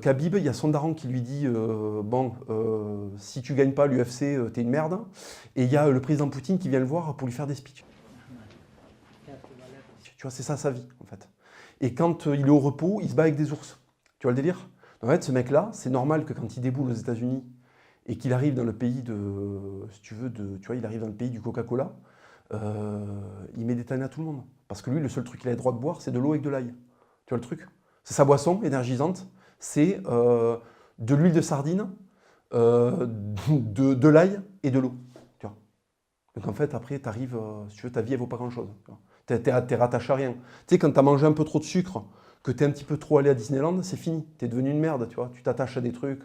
Khabib, il y a son daron qui lui dit si tu gagnes pas l'UFC, t'es une merde. Et il y a le président Poutine qui vient le voir pour lui faire des speeches. Tu vois, c'est ça sa vie, en fait. Et quand il est au repos, il se bat avec des ours. Tu vois le délire? En fait, ce mec-là, c'est normal que quand il déboule aux États-Unis et qu'il arrive dans le pays si tu veux, tu vois, il arrive dans le pays du Coca-Cola, il met des tannes à tout le monde. Parce que lui, le seul truc qu'il a le droit de boire, c'est de l'eau avec de l'ail. Tu vois le truc? C'est sa boisson énergisante, c'est de l'huile de sardine, de l'ail et de l'eau. Tu vois. Donc en fait, après, tu arrives, si tu veux, ta vie, elle vaut pas grand-chose. Tu es rattaché à rien. Tu sais, quand tu as mangé un peu trop de sucre, que tu es un petit peu trop allé à Disneyland, c'est fini. Tu es devenu une merde, tu vois. Tu t'attaches à des trucs.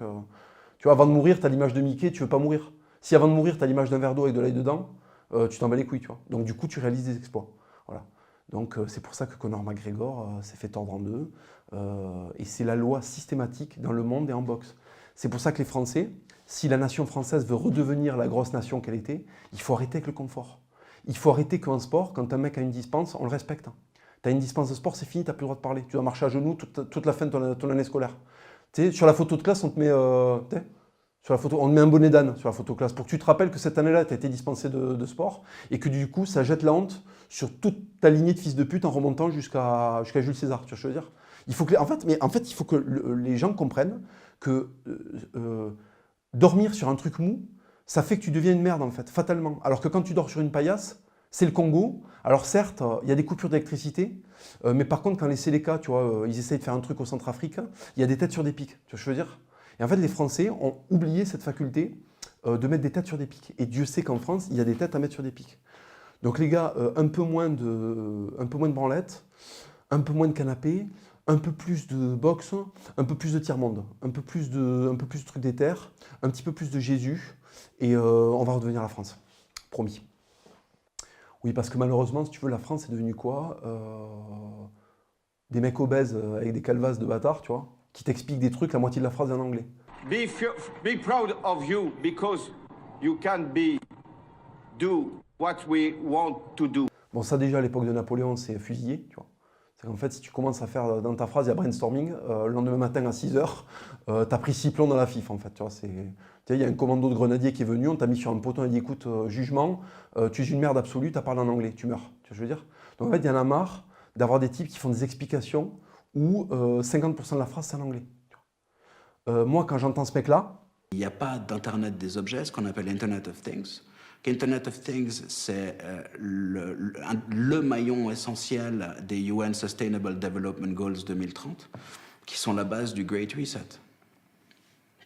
Tu vois, avant de mourir, tu as l'image de Mickey, tu veux pas mourir. Si avant de mourir, tu as l'image d'un verre d'eau avec de l'ail dedans, tu t'en bats les couilles, tu vois. Donc du coup, tu réalises des exploits. Voilà. Donc c'est pour ça que Conor McGregor s'est fait tordre en deux. Et c'est la loi systématique dans le monde et en boxe. C'est pour ça que les Français, si la nation française veut redevenir la grosse nation qu'elle était, il faut arrêter avec le confort. Il faut arrêter qu'en sport, quand un mec a une dispense, on le respecte. Tu as une dispense de sport, c'est fini, tu n'as plus le droit de parler. Tu dois marcher à genoux toute la fin de ton année scolaire. Tu sais, sur la photo de classe, on te met, sur la photo, on te met un bonnet d'âne sur la photo de classe pour que tu te rappelles que cette année-là, tu as été dispensé de sport et que du coup, ça jette la honte sur toute ta lignée de fils de pute en remontant jusqu'à Jules César. Tu vois ce que je veux dire? Il faut que, en fait, il faut que les gens comprennent que dormir sur un truc mou, ça fait que tu deviens une merde, en fait, fatalement. Alors que quand tu dors sur une paillasse, c'est le Congo. Alors certes, il y a des coupures d'électricité, mais par contre, quand les Séléka, tu vois, ils essayent de faire un truc au Centrafrique, il y a des têtes sur des pics. Tu vois ce que je veux dire? Et en fait, les Français ont oublié cette faculté de mettre des têtes sur des pics. Et Dieu sait qu'en France, il y a des têtes à mettre sur des pics. Donc les gars, un peu moins de branlettes, un peu moins de canapé, un peu plus de boxe, un peu plus de tiers-monde, un peu plus de trucs d'éther, un petit peu plus de Jésus, et on va redevenir la France. Promis. Oui, parce que malheureusement, si tu veux, la France est devenue quoi? Des mecs obèses avec des calvasses de bâtards, tu vois, qui t'expliquent des trucs, la moitié de la phrase est en anglais. Be proud of you because you can do what we want to do. Bon, ça déjà, à l'époque de Napoléon, c'est fusillé, tu vois. C'est qu'en fait, si tu commences à faire dans ta phrase, il y a brainstorming, le lendemain matin à 6h, t'as pris 6 plombs dans la FIF, en fait, tu vois. Il y a un commando de grenadiers qui est venu, on t'a mis sur un poteau, on a dit, écoute, jugement, tu es une merde absolue, t'as parlé en anglais, tu meurs. Tu vois ce que je veux dire? Donc en fait, il y en a marre d'avoir des types qui font des explications où 50% de la phrase, c'est en anglais. Moi, quand j'entends ce mec-là... Il n'y a pas d'Internet des objets, ce qu'on appelle Internet of Things. Internet of Things, c'est le maillon essentiel des UN Sustainable Development Goals 2030, qui sont la base du Great Reset.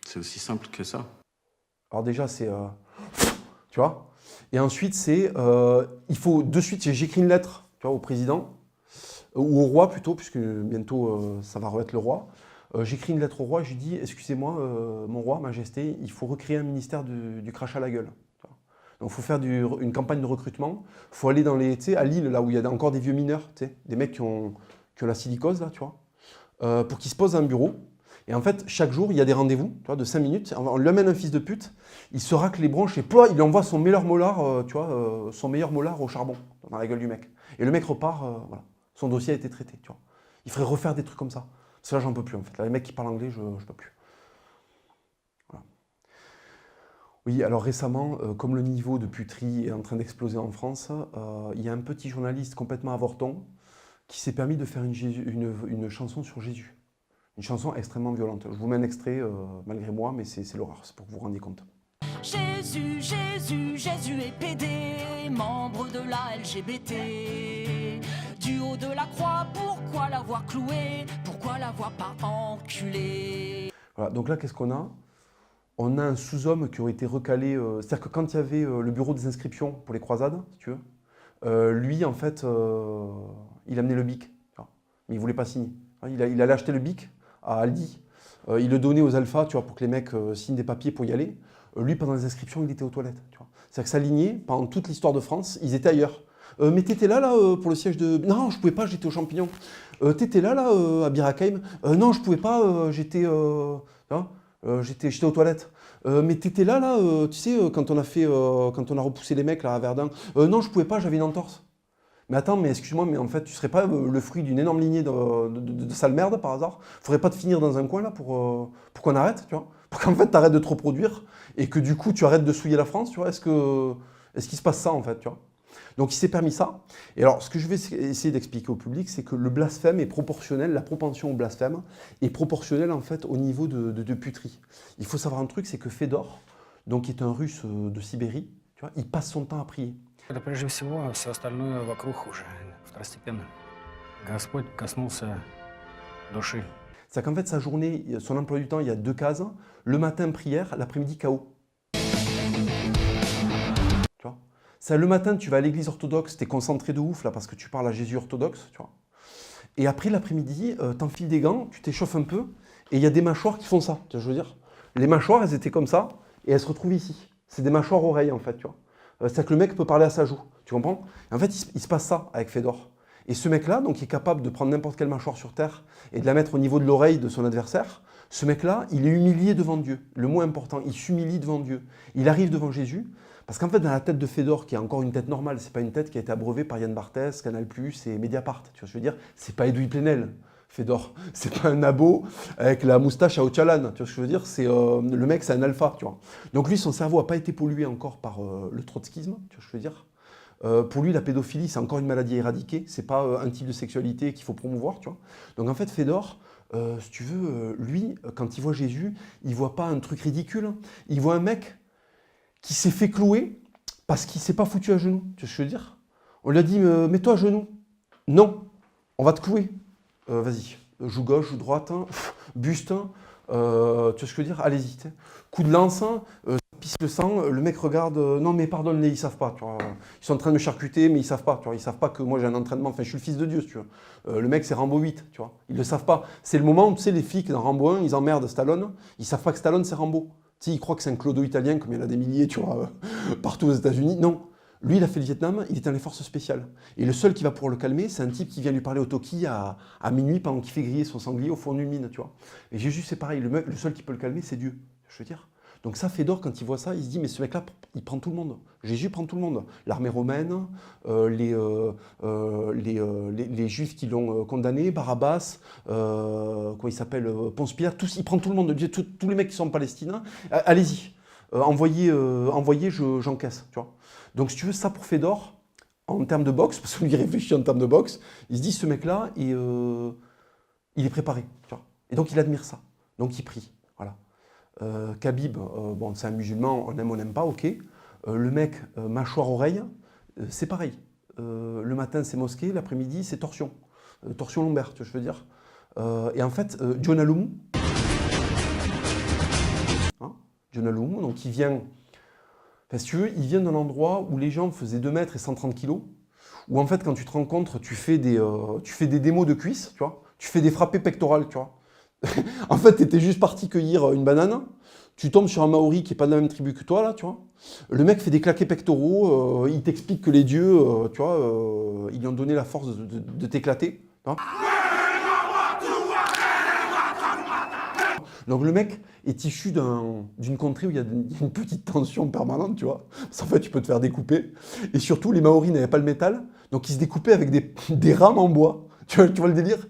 C'est aussi simple que ça. Alors déjà, c'est... tu vois? Et ensuite, c'est... il faut de suite... J'écris une lettre, tu vois, au président, ou au roi plutôt, puisque bientôt, ça va être le roi. J'écris une lettre au roi, je lui dis, excusez-moi, mon roi, majesté, il faut recréer un ministère du crachat à la gueule. Donc il faut faire une campagne de recrutement, il faut aller dans les, tu sais, à Lille, là où il y a encore des vieux mineurs, tu sais, des mecs qui ont la silicose, là, tu vois, pour qu'ils se posent à un bureau. Et en fait, chaque jour, il y a des rendez-vous, tu vois, de 5 minutes, on lui amène un fils de pute, il se racle les bronches et ploie, il envoie son meilleur molar, tu vois, son meilleur molar au charbon, dans la gueule du mec. Et le mec repart, voilà, son dossier a été traité, tu vois. Il faudrait refaire des trucs comme ça. Parce que là, j'en peux plus, en fait. Là, les mecs qui parlent anglais, je peux plus. Voilà. Oui, alors récemment, comme le niveau de puterie est en train d'exploser en France, il y a un petit journaliste complètement avorton qui s'est permis de faire une chanson sur Jésus. Une chanson extrêmement violente. Je vous mets un extrait, malgré moi, mais c'est l'horreur, c'est pour que vous vous rendiez compte. Jésus, Jésus, Jésus est pédé, membre de la LGBT. Du haut de la croix, pourquoi l'avoir cloué? Pourquoi l'avoir pas enculé? Voilà, donc là, qu'est-ce qu'on a? On a un sous-homme qui aurait été recalé. C'est-à-dire que quand il y avait le bureau des inscriptions pour les croisades, si tu veux, lui, en fait, il amenait le bic. Mais il ne voulait pas signer. Il allait acheter le bic à Aldi. Il le donnait aux alphas, tu vois, pour que les mecs signent des papiers pour y aller. Lui, pendant les inscriptions, il était aux toilettes. C'est-à-dire que s'aligner, pendant toute l'histoire de France, ils étaient ailleurs. Mais t'étais là, pour le siège de... Non, je pouvais pas, j'étais aux champignons. T'étais là, à Birakeim. Non, je pouvais pas, j'étais aux toilettes. Mais t'étais là, tu sais, quand on a repoussé les mecs là, à Verdun. Non, je pouvais pas, j'avais une entorse. Mais attends, mais excuse-moi, mais en fait, tu serais pas le fruit d'une énorme lignée de sale merde, par hasard? Faudrait pas te finir dans un coin, là, pour qu'on arrête, tu vois? Pour qu'en fait, t'arrêtes de te reproduire et que du coup, tu arrêtes de souiller la France, tu vois? Est-ce qu'il se passe ça, en fait, tu vois? Donc il s'est permis ça. Et alors, ce que je vais essayer d'expliquer au public, c'est que le blasphème est proportionnel, la propension au blasphème est proportionnelle en fait au niveau de puterie. Il faut savoir un truc, c'est que Fédor, donc qui est un Russe de Sibérie, tu vois, il passe son temps à prier. Прежде всего, все остальное вокруг уже второстепенно. Господь коснулся души. C'est qu'en fait, sa journée, son emploi du temps, il y a 2 cases. Le matin, prière, l'après-midi, chaos. Le matin, tu vas à l'église orthodoxe, tu es concentré de ouf là parce que tu parles à Jésus orthodoxe, tu vois. Et après, l'après-midi, t'enfiles des gants, tu t'échauffes un peu, et il y a des mâchoires qui font ça, tu vois, je veux dire. Les mâchoires, elles étaient comme ça, et elles se retrouvent ici. C'est des mâchoires oreilles, en fait, tu vois. C'est-à-dire que le mec peut parler à sa joue, tu comprends? Et en fait, il se passe ça avec Fedor. Et ce mec-là, donc, il est capable de prendre n'importe quelle mâchoire sur Terre et de la mettre au niveau de l'oreille de son adversaire. Ce mec-là, il est humilié devant Dieu. Le mot important, il s'humilie devant Dieu. Il arrive devant Jésus, parce qu'en fait, dans la tête de Fedor, qui est encore une tête normale, c'est pas une tête qui a été abreuvée par Yann Barthès, Canal+, et Mediapart, tu vois ce que je veux dire? C'est pas Edoui Plenel, Fedor. C'est pas un abo avec la moustache à Ocalan, tu vois ce que je veux dire? C'est le mec, c'est un alpha, tu vois. Donc lui, son cerveau n'a pas été pollué encore par le trotskisme, tu vois ce que je veux dire? Pour lui, la pédophilie, c'est encore une maladie à éradiquer, c'est pas un type de sexualité qu'il faut promouvoir, tu vois. Donc en fait, Fedor, si tu veux, lui, quand il voit Jésus, il voit pas un truc ridicule, il voit un mec qui s'est fait clouer parce qu'il s'est pas foutu à genoux, tu vois ce que je veux dire? On lui a dit, mets-toi à genoux. Non, on va te clouer. Vas-y, joue gauche, joue droite, hein, buste, hein, tu vois ce que je veux dire? Allez-y. Coup de lance, ça pisse le sang, le mec regarde, non mais pardonne-les, ils savent pas, tu vois. Ils sont en train de me charcuter, mais ils savent pas, tu vois. Ils savent pas que moi j'ai un entraînement, enfin je suis le fils de Dieu, si tu veux. Le mec c'est Rambo 8, tu vois. Ils le savent pas. C'est le moment où, tu sais, les flics dans Rambo 1, ils emmerdent Stallone, ils savent pas que Stallone c'est Rambo. Tu sais, ils croient que c'est un clodo italien, comme il y en a des milliers, tu vois, partout aux États-Unis. Non. Lui, il a fait le Vietnam, il est dans les forces spéciales. Et le seul qui va pouvoir le calmer, c'est un type qui vient lui parler au Toki à minuit pendant qu'il fait griller son sanglier au fond d'une mine, tu vois. Et Jésus, c'est pareil, le seul qui peut le calmer, c'est Dieu, je veux dire. Donc ça, Fedor, quand il voit ça, il se dit, mais ce mec-là, il prend tout le monde. Jésus prend tout le monde. L'armée romaine, les Juifs qui l'ont condamné, Barabbas, comment il s'appelle, Ponce Pilate, tous, il prend tout le monde. Tous les mecs qui sont palestiniens, allez-y, envoyez, j'encaisse, tu vois. Donc si tu veux, ça pour Fedor, en termes de boxe, parce qu'il réfléchit en termes de boxe, il se dit, ce mec-là, il est préparé, tu vois. Et donc il admire ça. Donc il prie, voilà. Khabib, bon, c'est un musulman, on aime, on n'aime pas, ok. Le mec, mâchoire-oreille, c'est pareil. Le matin, c'est mosquée, l'après-midi, c'est torsion. Torsion lombaire, tu vois, je veux dire. Et en fait, John Alomou, hein, John Alomou, donc il vient, enfin, si tu veux, il vient d'un endroit où les gens faisaient 2 mètres et 130 kilos, où en fait, quand tu te rencontres, tu fais des démos de cuisses, tu vois, tu fais des frappés pectorales, tu vois. En fait, tu étais juste parti cueillir une banane, tu tombes sur un Maori qui n'est pas de la même tribu que toi, là, tu vois. Le mec fait des claquets pectoraux, il t'explique que les dieux, tu vois, ils lui ont donné la force de t'éclater. Donc le mec est issu d'une contrée où il y a une petite tension permanente, tu vois. Parce qu'en fait, tu peux te faire découper. Et surtout, les Maoris n'avaient pas le métal, donc ils se découpaient avec des rames en bois. Tu vois le délire?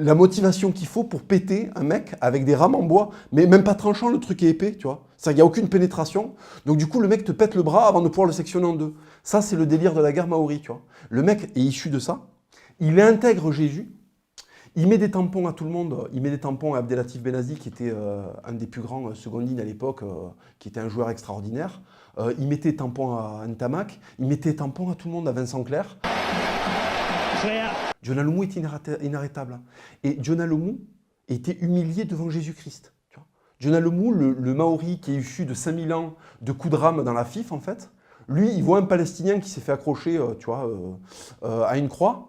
La motivation qu'il faut pour péter un mec avec des rames en bois, mais même pas tranchant, le truc est épais, tu vois. Il n'y a aucune pénétration. Donc du coup, le mec te pète le bras avant de pouvoir le sectionner en deux. Ça, c'est le délire de la guerre maori, tu vois. Le mec est issu de ça. Il intègre Jésus. Il met des tampons à tout le monde. Il met des tampons à Abdelatif Benazi, qui était un des plus grands seconde ligne à l'époque, qui était un joueur extraordinaire. Il mettait des tampons à Ntamak. Il mettait des tampons à tout le monde, à Vincent Clerc. John Alomou était inarrêtable. Et John Alomou était humilié devant Jésus-Christ. John Alomou, le Maori qui est issu de 5000 ans de coups de rame dans la FIF, en fait, lui, il voit un Palestinien qui s'est fait accrocher, tu vois, à une croix.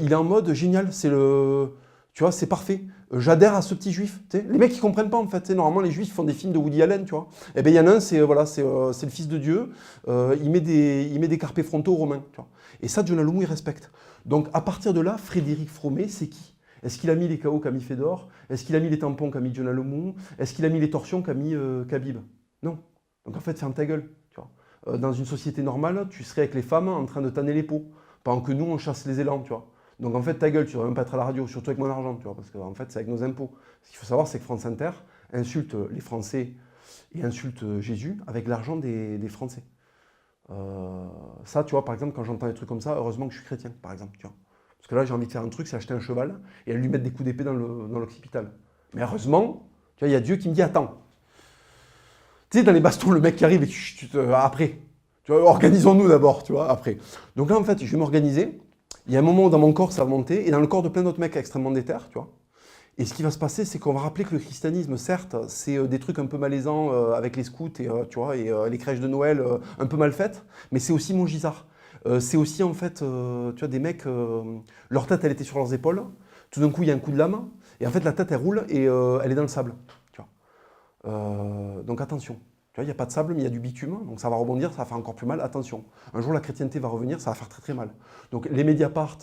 Il est en mode génial, c'est tu vois, c'est parfait. J'adhère à ce petit juif. T'sais. Les mecs, ils comprennent pas, en fait. T'sais. Normalement, les juifs font des films de Woody Allen, tu vois. Et bien, il y en a un, c'est le fils de Dieu. Il met des carpés frontaux romains, tu vois. Et ça, John Alomou, il respecte. Donc, à partir de là, Frédéric Fromet, c'est qui? Est-ce qu'il a mis les KO qu'a mis Fedor? Est-ce qu'il a mis les tampons qu'a mis John Alomou? Est-ce qu'il a mis les torsions qu'a mis Khabib? Non. Donc, en fait, ferme ta gueule, tu vois. Dans une société normale, tu serais avec les femmes en train de tanner les peaux, pendant que nous, on chasse les élans, tu vois. Donc, en fait, ta gueule, tu ne devrais même pas être à la radio, surtout avec mon argent, tu vois, parce qu'en fait, c'est avec nos impôts. Ce qu'il faut savoir, c'est que France Inter insulte les Français et insulte Jésus avec l'argent des Français. Ça, tu vois, par exemple, quand j'entends des trucs comme ça, heureusement que je suis chrétien, par exemple, tu vois. Parce que là, j'ai envie de faire un truc, c'est acheter un cheval et aller lui mettre des coups d'épée dans l'occipital. Mais heureusement, tu vois, il y a Dieu qui me dit, attends. Tu sais, dans les bastons, le mec qui arrive et après. Tu vois, organisons-nous d'abord, tu vois, après. Donc là, en fait, je vais m'organiser. Il y a un moment où dans mon corps, ça va monter, et dans le corps de plein d'autres mecs extrêmement déter, tu vois. Et ce qui va se passer, c'est qu'on va rappeler que le christianisme, certes, c'est des trucs un peu malaisants avec les scouts et, tu vois, et les crèches de Noël un peu mal faites, mais c'est aussi Montgisard. C'est aussi, en fait, tu vois, des mecs, leur tête, elle était sur leurs épaules, Tout d'un coup, il y a un coup de lame, et en fait, la tête, elle roule, et elle est dans le sable. Tu vois. Donc attention. Tu vois, il n'y a pas de sable, mais il y a du bitume, donc ça va rebondir, ça va faire encore plus mal. Attention. Un jour, la chrétienté va revenir, ça va faire très très mal. Donc les Mediapart,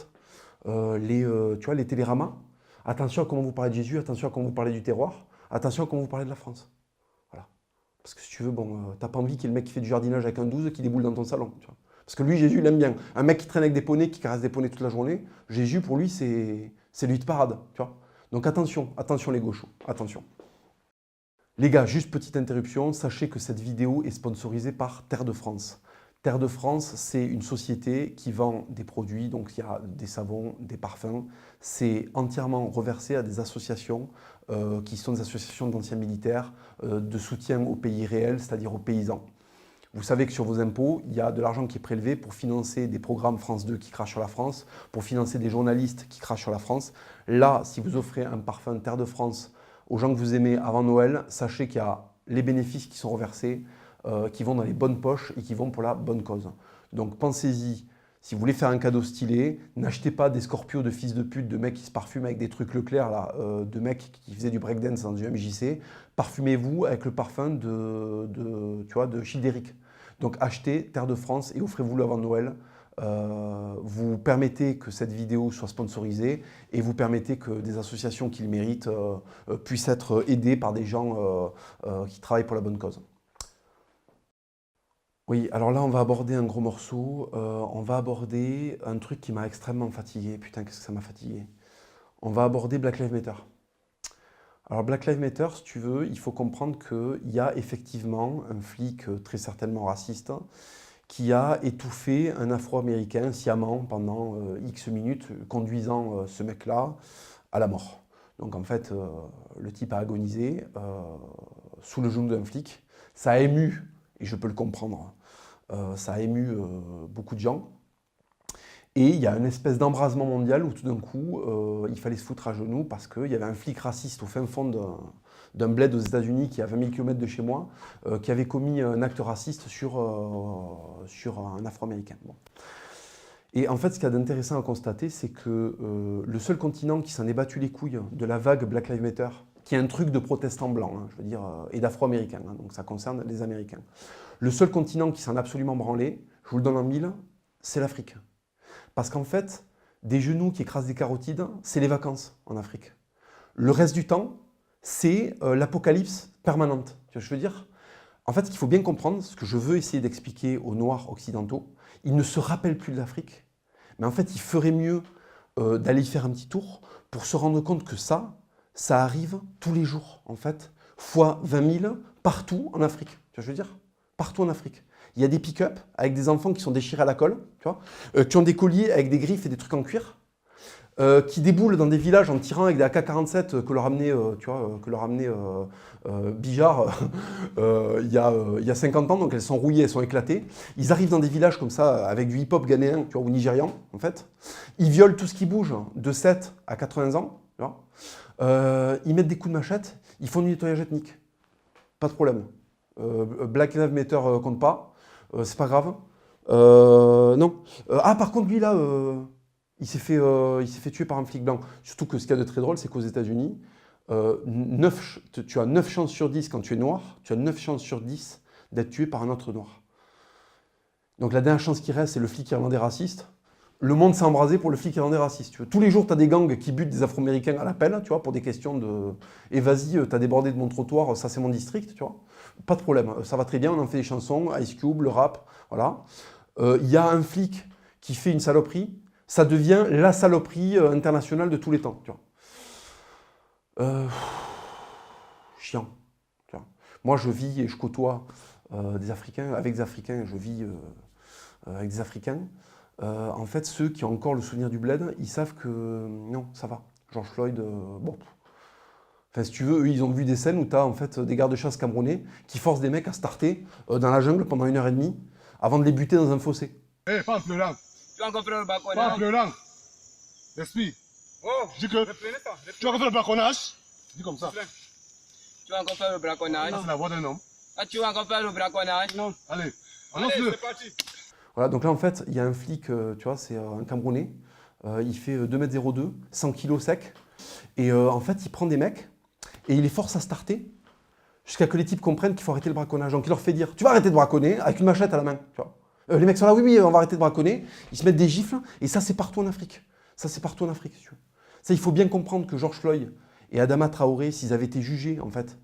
tu vois, les téléramas, attention à comment vous parlez de Jésus, attention à comment vous parlez du terroir, attention à comment vous parlez de la France. Voilà. Parce que si tu veux, bon, t'as pas envie qu'il y ait le mec qui fait du jardinage avec un 12 qui déboule dans ton salon. Tu vois. Parce que lui, Jésus, il aime bien. Un mec qui traîne avec des poneys, qui caresse des poneys toute la journée, Jésus, pour lui, c'est lui de parade. Tu vois. Donc attention, attention les gauchos, attention. Les gars, juste petite interruption, sachez que cette vidéo est sponsorisée par Terre de France. Terre de France, c'est une société qui vend des produits, donc il y a des savons, des parfums. C'est entièrement reversé à des associations qui sont des associations d'anciens militaires, de soutien aux pays réels, c'est-à-dire aux paysans. Vous savez que sur vos impôts, il y a de l'argent qui est prélevé pour financer des programmes France 2 qui crachent sur la France, pour financer des journalistes qui crachent sur la France. Là, si vous offrez un parfum Terre de France aux gens que vous aimez avant Noël, sachez qu'il y a les bénéfices qui sont reversés, qui vont dans les bonnes poches et qui vont pour la bonne cause. Donc pensez-y, si vous voulez faire un cadeau stylé, n'achetez pas des scorpios de fils de pute, de mecs qui se parfument avec des trucs Leclerc, là, de mecs qui faisaient du breakdance dans du MJC. Parfumez-vous avec le parfum tu vois, de Childéric. Donc achetez Terre de France et offrez-vous-le avant Noël. Vous permettez que cette vidéo soit sponsorisée et vous permettez que des associations qui le méritent puissent être aidées par des gens qui travaillent pour la bonne cause. Oui, alors là on va aborder un gros morceau, on va aborder un truc qui m'a extrêmement fatigué, putain qu'est-ce que ça m'a fatigué. On va aborder Black Lives Matter. Alors Black Lives Matter, si tu veux, il faut comprendre qu'il y a effectivement un flic très certainement raciste qui a étouffé un Afro-Américain sciemment pendant X minutes, conduisant ce mec-là à la mort. Donc en fait, le type a agonisé sous le genou d'un flic. Ça a ému, et je peux le comprendre, ça a ému beaucoup de gens. Et il y a une espèce d'embrasement mondial où tout d'un coup, il fallait se foutre à genoux parce qu'il y avait un flic raciste au fin fond d'un bled aux États-Unis qui est à 20 000 km de chez moi, qui avait commis un acte raciste sur un Afro-Américain. Bon. Et en fait, ce qu'il y a d'intéressant à constater, c'est que le seul continent qui s'en est battu les couilles de la vague Black Lives Matter, qui est un truc de protestants blancs, hein, je veux dire, et d'Afro-Américains, hein, donc ça concerne les Américains. Le seul continent qui s'en a absolument branlé, je vous le donne en mille, c'est l'Afrique. Parce qu'en fait, des genoux qui écrasent des carotides, c'est les vacances en Afrique. Le reste du temps, c'est l'apocalypse permanente. Tu vois ce que je veux dire? En fait, ce qu'il faut bien comprendre, ce que je veux essayer d'expliquer aux Noirs occidentaux, ils ne se rappellent plus de l'Afrique, mais en fait, ils feraient mieux d'aller y faire un petit tour pour se rendre compte que ça arrive tous les jours, en fait, fois 20 000 partout en Afrique. Tu vois ce que je veux dire? Partout en Afrique. Il y a des pick-up avec des enfants qui sont déchirés à la colle, tu vois, qui ont des colliers avec des griffes et des trucs en cuir, qui déboulent dans des villages en tirant avec des AK-47 que leur amenait, Bijard il y a 50 ans, donc elles sont rouillées, elles sont éclatées. Ils arrivent dans des villages comme ça, avec du hip-hop ghanéen, tu vois, ou nigérian, en fait. Ils violent tout ce qui bouge de 7 à 80 ans, tu vois. Ils mettent des coups de machette, ils font du nettoyage ethnique. Pas de problème. Black Lives Matter compte pas. C'est pas grave. Non. Par contre, lui, là, il s'est fait tuer par un flic blanc. Surtout que ce qu'il y a de très drôle, c'est qu'aux États-Unis, tu as 9 chances sur 10 quand tu es noir, tu as 9 chances sur 10 d'être tué par un autre noir. Donc la dernière chance qui reste, c'est le flic irlandais raciste. Le monde s'est embrasé pour le flic irlandais raciste. Tu vois. Tous les jours, tu as des gangs qui butent des Afro-Américains à l'appel, tu vois, pour des questions de... Et vas-y, tu as débordé de mon trottoir, ça c'est mon district, tu vois. Pas de problème, ça va très bien, on en fait des chansons, Ice Cube, le rap, voilà. Il y a un flic qui fait une saloperie, ça devient la saloperie internationale de tous les temps, tu vois. Chiant. Tu vois. Moi, je vis et je côtoie des Africains, avec des Africains, je vis avec des Africains. En fait, ceux qui ont encore le souvenir du bled, ils savent que non, ça va. George Floyd, bon. Enfin, si tu veux, eux, ils ont vu des scènes où tu as en fait, des gardes-chasse camerounais qui forcent des mecs à starter dans la jungle pendant 1h30 avant de les buter dans un fossé. Hé, pas en pleurant. Tu vas encore faire le braconnage. Pas en pleurant. L'esprit. Oh, je dis que tu vas encore faire le braconnage. Dis comme ça. Tu vas encore faire le braconnage. C'est la voix d'un homme. Ah, tu vas encore faire le braconnage. Non. Allez, annonce-le. Voilà, donc là, en fait, il y a un flic, tu vois, c'est un Camerounais, il fait 2,02 m, 100 kg sec. Et en fait, il prend des mecs et il les force à starter jusqu'à que les types comprennent qu'il faut arrêter le braconnage. Donc il leur fait dire, tu vas arrêter de braconner avec une machette à la main. Tu vois. Les mecs sont là, oui, oui, on va arrêter de braconner. Ils se mettent des gifles et ça, c'est partout en Afrique. Ça, c'est partout en Afrique, si tu veux. Ça, il faut bien comprendre que George Floyd et Adama Traoré, s'ils avaient été jugés, en fait,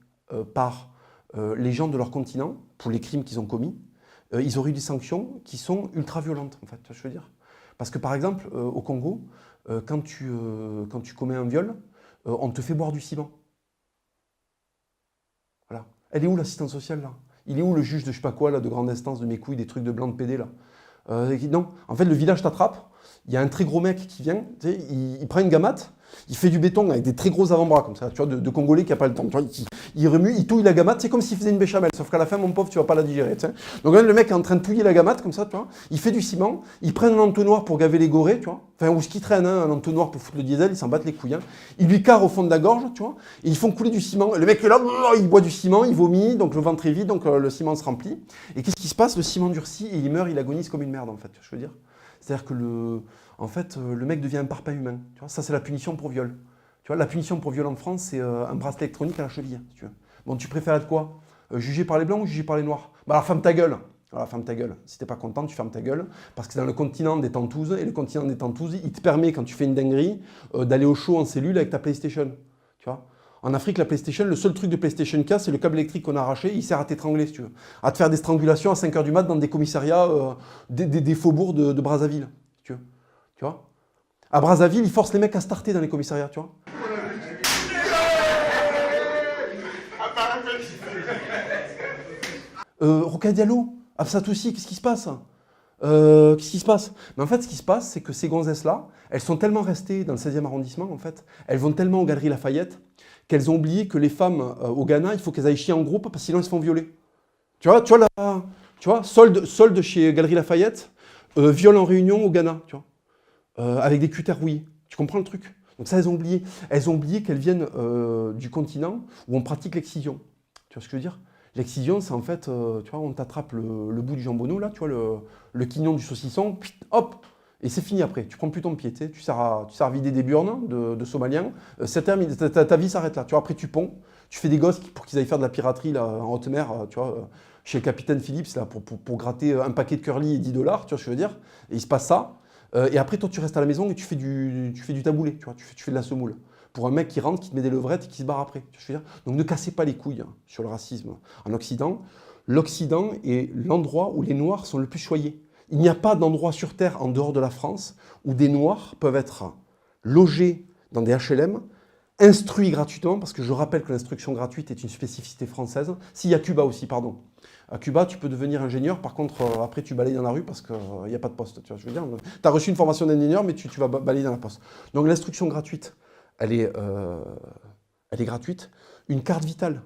par les gens de leur continent pour les crimes qu'ils ont commis, ils auraient eu des sanctions qui sont ultra violentes, en fait, tu vois ce que je veux dire. Parce que, par exemple, au Congo, quand tu commets un viol, on te fait boire du ciment. Voilà. Elle est où l'assistance sociale, là? Il est où le juge de je sais pas quoi, là, de grande instance, de mes couilles, des trucs de blanc de PD, là? Non, en fait, le village t'attrape, il y a un très gros mec qui vient, tu sais, il prend une gamate, il fait du béton avec des très gros avant-bras, comme ça, tu vois, de Congolais qui n'a pas le temps. Tu vois, il remue, il touille la gamate, c'est comme s'il faisait une béchamel, sauf qu'à la fin, mon pauvre, tu vas pas la digérer. Tu sais. Donc là, le mec est en train de touiller la gamate, comme ça, tu vois, il fait du ciment, il prend un entonnoir pour gaver les gorées, tu vois, enfin, ou ce qui traîne, hein, un entonnoir pour foutre le diesel, ils s'en battent les couilles. Hein. Il lui carre au fond de la gorge, tu vois, et ils font couler du ciment. Le mec est là, il boit du ciment, il vomit, donc le ventre est vide, donc le ciment se remplit. Et qu'est-ce qui se passe? Le ciment durcit et il meurt, il agonise comme une merde, en fait, tu vois, je veux dire. C'est-à-dire que le mec devient un parpaing humain. Tu vois, ça, c'est la punition pour viol. Tu vois, la punition pour viol en France, c'est un bracelet électronique à la cheville. Si tu veux. Bon, tu préfères être quoi? Jugé par les blancs ou jugé par les noirs? Bah alors ferme ta gueule. Alors ferme ta gueule. Si t'es pas content, tu fermes ta gueule. Parce que c'est dans le continent des Tantous, et le continent des Tantous, il te permet, quand tu fais une dinguerie, d'aller au show en cellule avec ta PlayStation. Tu vois. En Afrique, la PlayStation, le seul truc de PlayStation qu'il y a, c'est le câble électrique qu'on a arraché, il sert à t'étrangler, si tu veux. À te faire des strangulations à 5 h du mat dans des commissariats, des faubourgs de Brazzaville, si tu veux. Tu vois. À Brazzaville, ils forcent les mecs à starter dans les commissariats, tu vois. Rokhaya Diallo, Afsatoussi, qu'est-ce qui se passe? Qu'est-ce qui se passe? Mais en fait, ce qui se passe, c'est que ces gonzesses-là, elles sont tellement restées dans le 16e arrondissement, en fait, elles vont tellement aux Galeries Lafayette, qu'elles ont oublié que les femmes au Ghana, il faut qu'elles aillent chier en groupe, parce que sinon elles se font violer. Tu vois, solde chez Galeries Lafayette, viol en réunion au Ghana, tu vois, avec des culs rouillés. Tu comprends le truc? Donc ça, elles ont oublié. Elles ont oublié qu'elles viennent du continent où on pratique l'excision. Tu vois ce que je veux dire? L'excision, c'est en fait, tu vois, on t'attrape le bout du jambonneau, là, tu vois, le quignon du saucisson, hop, et c'est fini après. Tu prends plus ton pied, tu sers à vider des burnes de Somaliens, c'est terminé, ta vie s'arrête là. Tu vois, après tu ponds, tu fais des gosses pour qu'ils aillent faire de la piraterie là, en haute mer, tu vois, chez le capitaine Phillips, là, pour gratter un paquet de curly et 10 $, tu vois ce que je veux dire? Et il se passe ça, et après toi tu restes à la maison et tu fais du taboulé, tu vois, tu fais de la semoule. Pour un mec qui rentre, qui te met des levrettes et qui se barre après. Tu vois ce que je veux dire? Donc ne cassez pas les couilles hein, sur le racisme en Occident. L'Occident est l'endroit où les Noirs sont le plus choyés. Il n'y a pas d'endroit sur Terre en dehors de la France où des Noirs peuvent être logés dans des HLM, instruits gratuitement, parce que je rappelle que l'instruction gratuite est une spécificité française. Si, il y a Cuba aussi, pardon. À Cuba, tu peux devenir ingénieur, par contre, après, tu balayes dans la rue parce qu'il n'y a pas de poste. Tu vois, je veux dire, tu as reçu une formation d'ingénieur, mais tu vas balayer dans la poste. Donc l'instruction gratuite, elle est gratuite. Une carte vitale.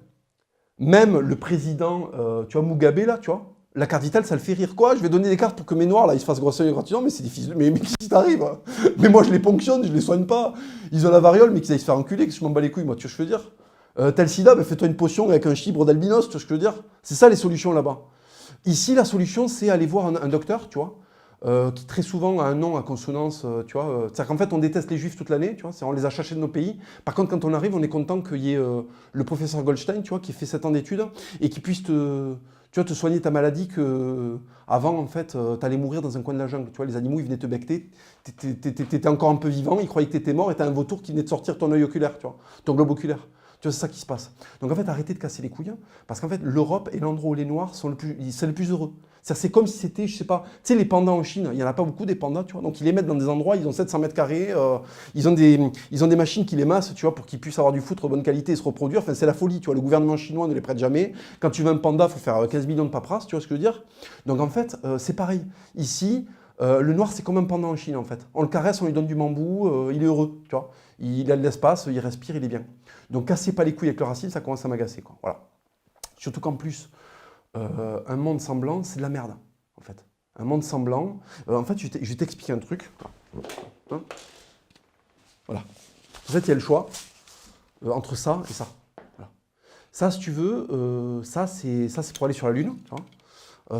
Même le président, tu vois, Mugabe, là, tu vois, la carte vitale, ça le fait rire. Quoi? Je vais donner des cartes pour que mes noirs, là, ils se fassent grosser gratuitement, mais c'est des fils de... Mais qu'est-ce qui t'arrive hein? Mais moi, je les ponctionne, je les soigne pas. Ils ont la variole, mais qu'ils aillent se faire enculer, que je m'en bats les couilles, moi, tu vois ce que je veux dire? T'as le sida, bah, fais-toi une potion avec un chibre d'albinos, tu vois ce que je veux dire? C'est ça, les solutions, là-bas. Ici, la solution, c'est aller voir un docteur, tu vois, qui très souvent a un nom à consonance, tu vois. C'est-à-dire qu'en fait, on déteste les juifs toute l'année, tu vois, on les a cherchés de nos pays. Par contre, quand on arrive, on est content qu'il y ait le professeur Goldstein, tu vois, qui fait 7 ans d'études et qui puisse te soigner ta maladie que avant, en fait, t'allais mourir dans un coin de la jungle. Tu vois, les animaux, ils venaient te becter, t'étais encore un peu vivant, ils croyaient que t'étais mort et t'as un vautour qui venait de sortir ton œil oculaire, tu vois, ton globe oculaire. Tu vois, c'est ça qui se passe. Donc en fait, arrêtez de casser les couilles, parce qu'en fait, l'Europe est l'endroit où les Noirs sont le plus heureux. C'est comme si c'était, je sais pas, tu sais, les pandas en Chine, il n'y en a pas beaucoup des pandas, tu vois, donc ils les mettent dans des endroits, ils ont 700 mètres carrés, ils ont des machines qui les massent, tu vois, pour qu'ils puissent avoir du foutre de bonne qualité et se reproduire. Enfin, c'est la folie, tu vois, le gouvernement chinois ne les prête jamais. Quand tu veux un panda, il faut faire 15 millions de paperasses, tu vois ce que je veux dire? Donc en fait, c'est pareil. Ici, le noir, c'est comme un panda en Chine, en fait. On le caresse, on lui donne du bambou, il est heureux, tu vois. Il a de l'espace, il respire, il est bien. Donc cassez pas les couilles avec le racisme, ça commence à m'agacer, quoi. Voilà. Surtout qu'en plus, un monde semblant, c'est de la merde, en fait. Un monde semblant, en fait, je vais t'expliquer un truc. Hein, voilà. En fait, il y a le choix entre ça et ça. Voilà. Ça, si tu veux, ça c'est pour aller sur la Lune.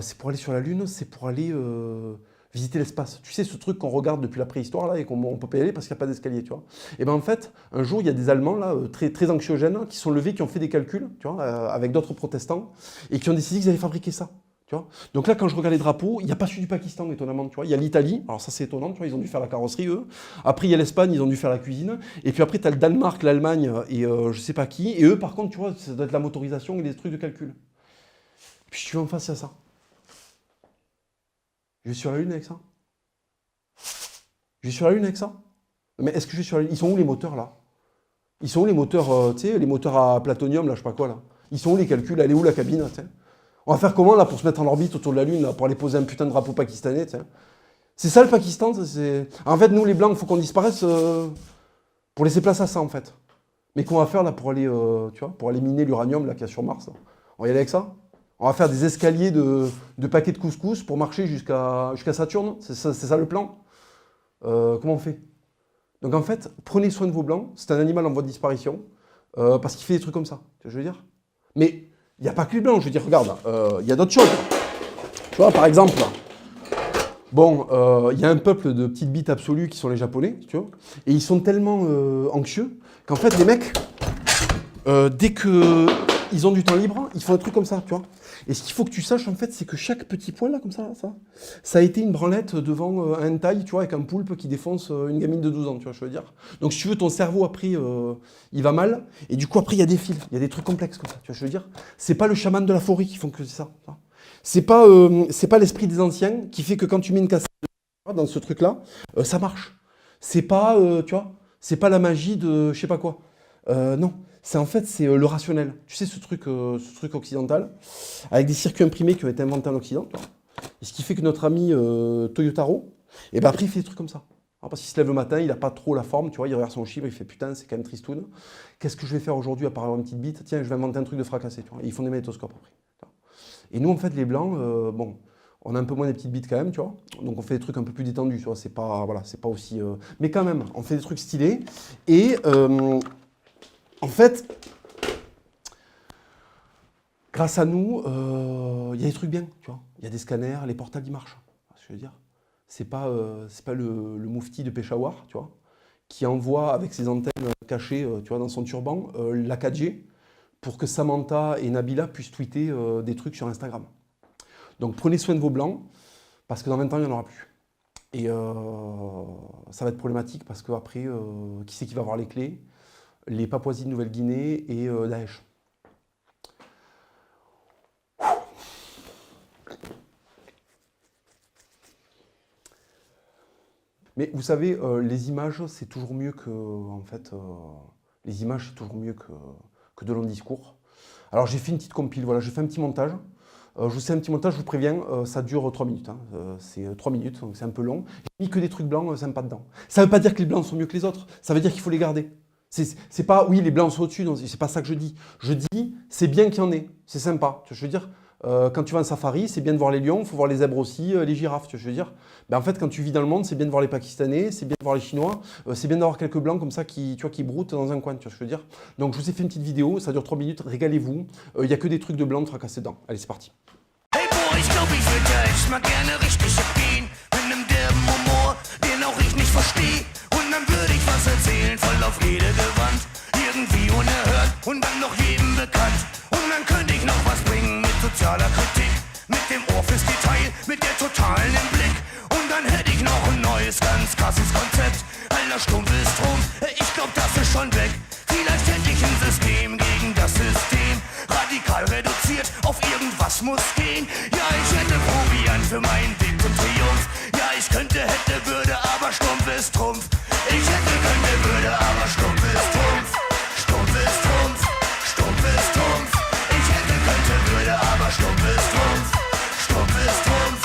C'est pour aller sur la Lune, c'est pour aller visiter l'espace. Tu sais, ce truc qu'on regarde depuis la préhistoire là et qu'on peut pas y aller parce qu'il n'y a pas d'escalier, tu vois. Et ben en fait, un jour, il y a des Allemands là, très, très anxiogènes, qui sont levés, qui ont fait des calculs, tu vois, avec d'autres protestants, et qui ont décidé qu'ils allaient fabriquer ça. Tu vois. Donc là, quand je regarde les drapeaux, il n'y a pas celui du Pakistan, étonnamment. Tu vois. Il y a l'Italie, alors ça c'est étonnant, tu vois, ils ont dû faire la carrosserie, eux. Après, il y a l'Espagne, ils ont dû faire la cuisine. Et puis après, tu as le Danemark, l'Allemagne et je sais pas qui. Et eux, par contre, tu vois, ça doit être la motorisation et les trucs de calcul. Et puis tu vois, en face, il y a ça. Je vais sur la Lune avec ça. Je vais sur la Lune avec ça. Mais est-ce que je vais sur la Lune? Ils sont où les moteurs, là? Ils sont où les moteurs, tu sais, les moteurs à platonium, là, je sais pas quoi, là? Ils sont où les calculs? Elle est où la cabine, tu sais? On va faire comment là pour se mettre en orbite autour de la Lune, là, pour aller poser un putain de drapeau pakistanais, tu sais. C'est ça le Pakistan, c'est... En fait, nous les Blancs, il faut qu'on disparaisse pour laisser place à ça en fait. Mais qu'on va faire là pour aller, tu vois, pour aller miner l'uranium là qu'il y a sur Mars là. On va y aller avec ça. On va faire des escaliers de paquets de couscous pour marcher jusqu'à Saturne. C'est ça le plan. Comment on fait? Donc en fait, prenez soin de vos Blancs. C'est un animal en voie de disparition parce qu'il fait des trucs comme ça. Tu vois, je veux dire. Mais il n'y a pas que les Blancs, je veux dire, regarde, il y a d'autres choses. Tu vois, par exemple, bon, il y a un peuple de petites bites absolues qui sont les Japonais, tu vois, et ils sont tellement anxieux qu'en fait, les mecs, dès qu'ils ont du temps libre, ils font un truc comme ça, tu vois. Et ce qu'il faut que tu saches, en fait, c'est que chaque petit poil, là, comme ça a été une branlette devant un hentai, tu vois, avec un poulpe qui défonce une gamine de 12 ans, tu vois, je veux dire. Donc, si tu veux, ton cerveau, après, il va mal, et du coup, après, il y a des fils, il y a des trucs complexes, comme ça, tu vois, je veux dire. C'est pas le chaman de la forêt qui font que ça. C'est pas l'esprit des anciens qui fait que quand tu mets une cassette dans ce truc-là, ça marche. C'est pas, tu vois, c'est pas la magie de je sais pas quoi. Non. C'est en fait, c'est le rationnel. Tu sais, ce truc occidental, avec des circuits imprimés qui ont été inventés en Occident. Et ce qui fait que notre ami Toyotaro, et ben après, il fait des trucs comme ça. Alors, parce qu'il se lève le matin, il n'a pas trop la forme, tu vois, il regarde son chiffre, il fait putain, c'est quand même tristoun. Qu'est-ce que je vais faire aujourd'hui à part avoir une petite bite? Tiens, je vais inventer un truc de fracassé, tu vois. Et ils font des magnétoscopes après. Et nous, en fait, les Blancs, bon, on a un peu moins des petites bites quand même, tu vois. Donc on fait des trucs un peu plus détendus, tu vois. C'est pas, voilà, c'est pas aussi... Mais quand même, on fait des trucs stylés. Et... en fait, grâce à nous, il y a des trucs bien, tu vois. Il y a des scanners, les portables, ils marchent. Je veux dire, c'est pas le moufti de Peshawar, tu vois, qui envoie avec ses antennes cachées, tu vois, dans son turban, la 4G, pour que Samantha et Nabila puissent tweeter des trucs sur Instagram. Donc prenez soin de vos Blancs, parce que dans 20 ans, il n'y en aura plus. Et ça va être problématique, parce qu'après, qui c'est qui va avoir les clés? Les Papouasies de Nouvelle-Guinée et Daesh. Mais vous savez, les images, c'est toujours mieux que... En fait, les images, c'est toujours mieux que de longs discours. Alors j'ai fait une petite compile, voilà, j'ai fait un petit montage. Je vous fais un petit montage, je vous préviens, ça dure 3 minutes. Hein. C'est 3 minutes, donc c'est un peu long. J'ai mis que des trucs blancs sympas dedans. Ça ne veut pas dire que les blancs sont mieux que les autres, ça veut dire qu'il faut les garder. C'est pas, oui, les blancs sont au-dessus, c'est pas ça que je dis. Je dis, c'est bien qu'il y en ait, c'est sympa. Je veux dire, quand tu vas en safari, c'est bien de voir les lions, il faut voir les zèbres aussi, les girafes, je veux dire. Ben, en fait, quand tu vis dans le monde, c'est bien de voir les Pakistanais, c'est bien de voir les Chinois, c'est bien d'avoir quelques blancs comme ça qui, tu vois, qui broutent dans un coin, tu vois, je veux dire. Donc, je vous ai fait une petite vidéo, ça dure 3 minutes, régalez-vous. Il n'y a que des trucs de blancs de fracasser dedans. Allez, c'est parti. Hey boy, ich glaub, ich würde echt mal gerne richtig abgehen. Mit nem derben Humor, den auch ich nicht versteh. Und dann würde ich was erzählen, voll auf jede Gewand. Irgendwie unerhört und dann noch jedem bekannt. Und dann könnte ich noch was bringen mit sozialer Kritik. Mit dem Ohr fürs Detail, mit der Totalen im Blick. Und dann hätte ich noch ein neues, ganz krasses Konzept. Alter, stumpf ist Strom, ich glaub, das ist schon weg. Vielleicht hätte ich ein System gegen das System. Radikal reduziert, auf irgendwas muss gehen. Ja, ich hätte Proviant für meinen Weg zum Triumph. Ja, ich könnte, hätte, würde, aber stumpf ist Trumpf. Ich hätte, könnte, würde, aber stumpf ist Trumpf. Stumpf ist Trumpf, stumpf ist Trumpf. Ich hätte, könnte, würde, aber stumpf ist Trumpf. Stumpf ist Trumpf,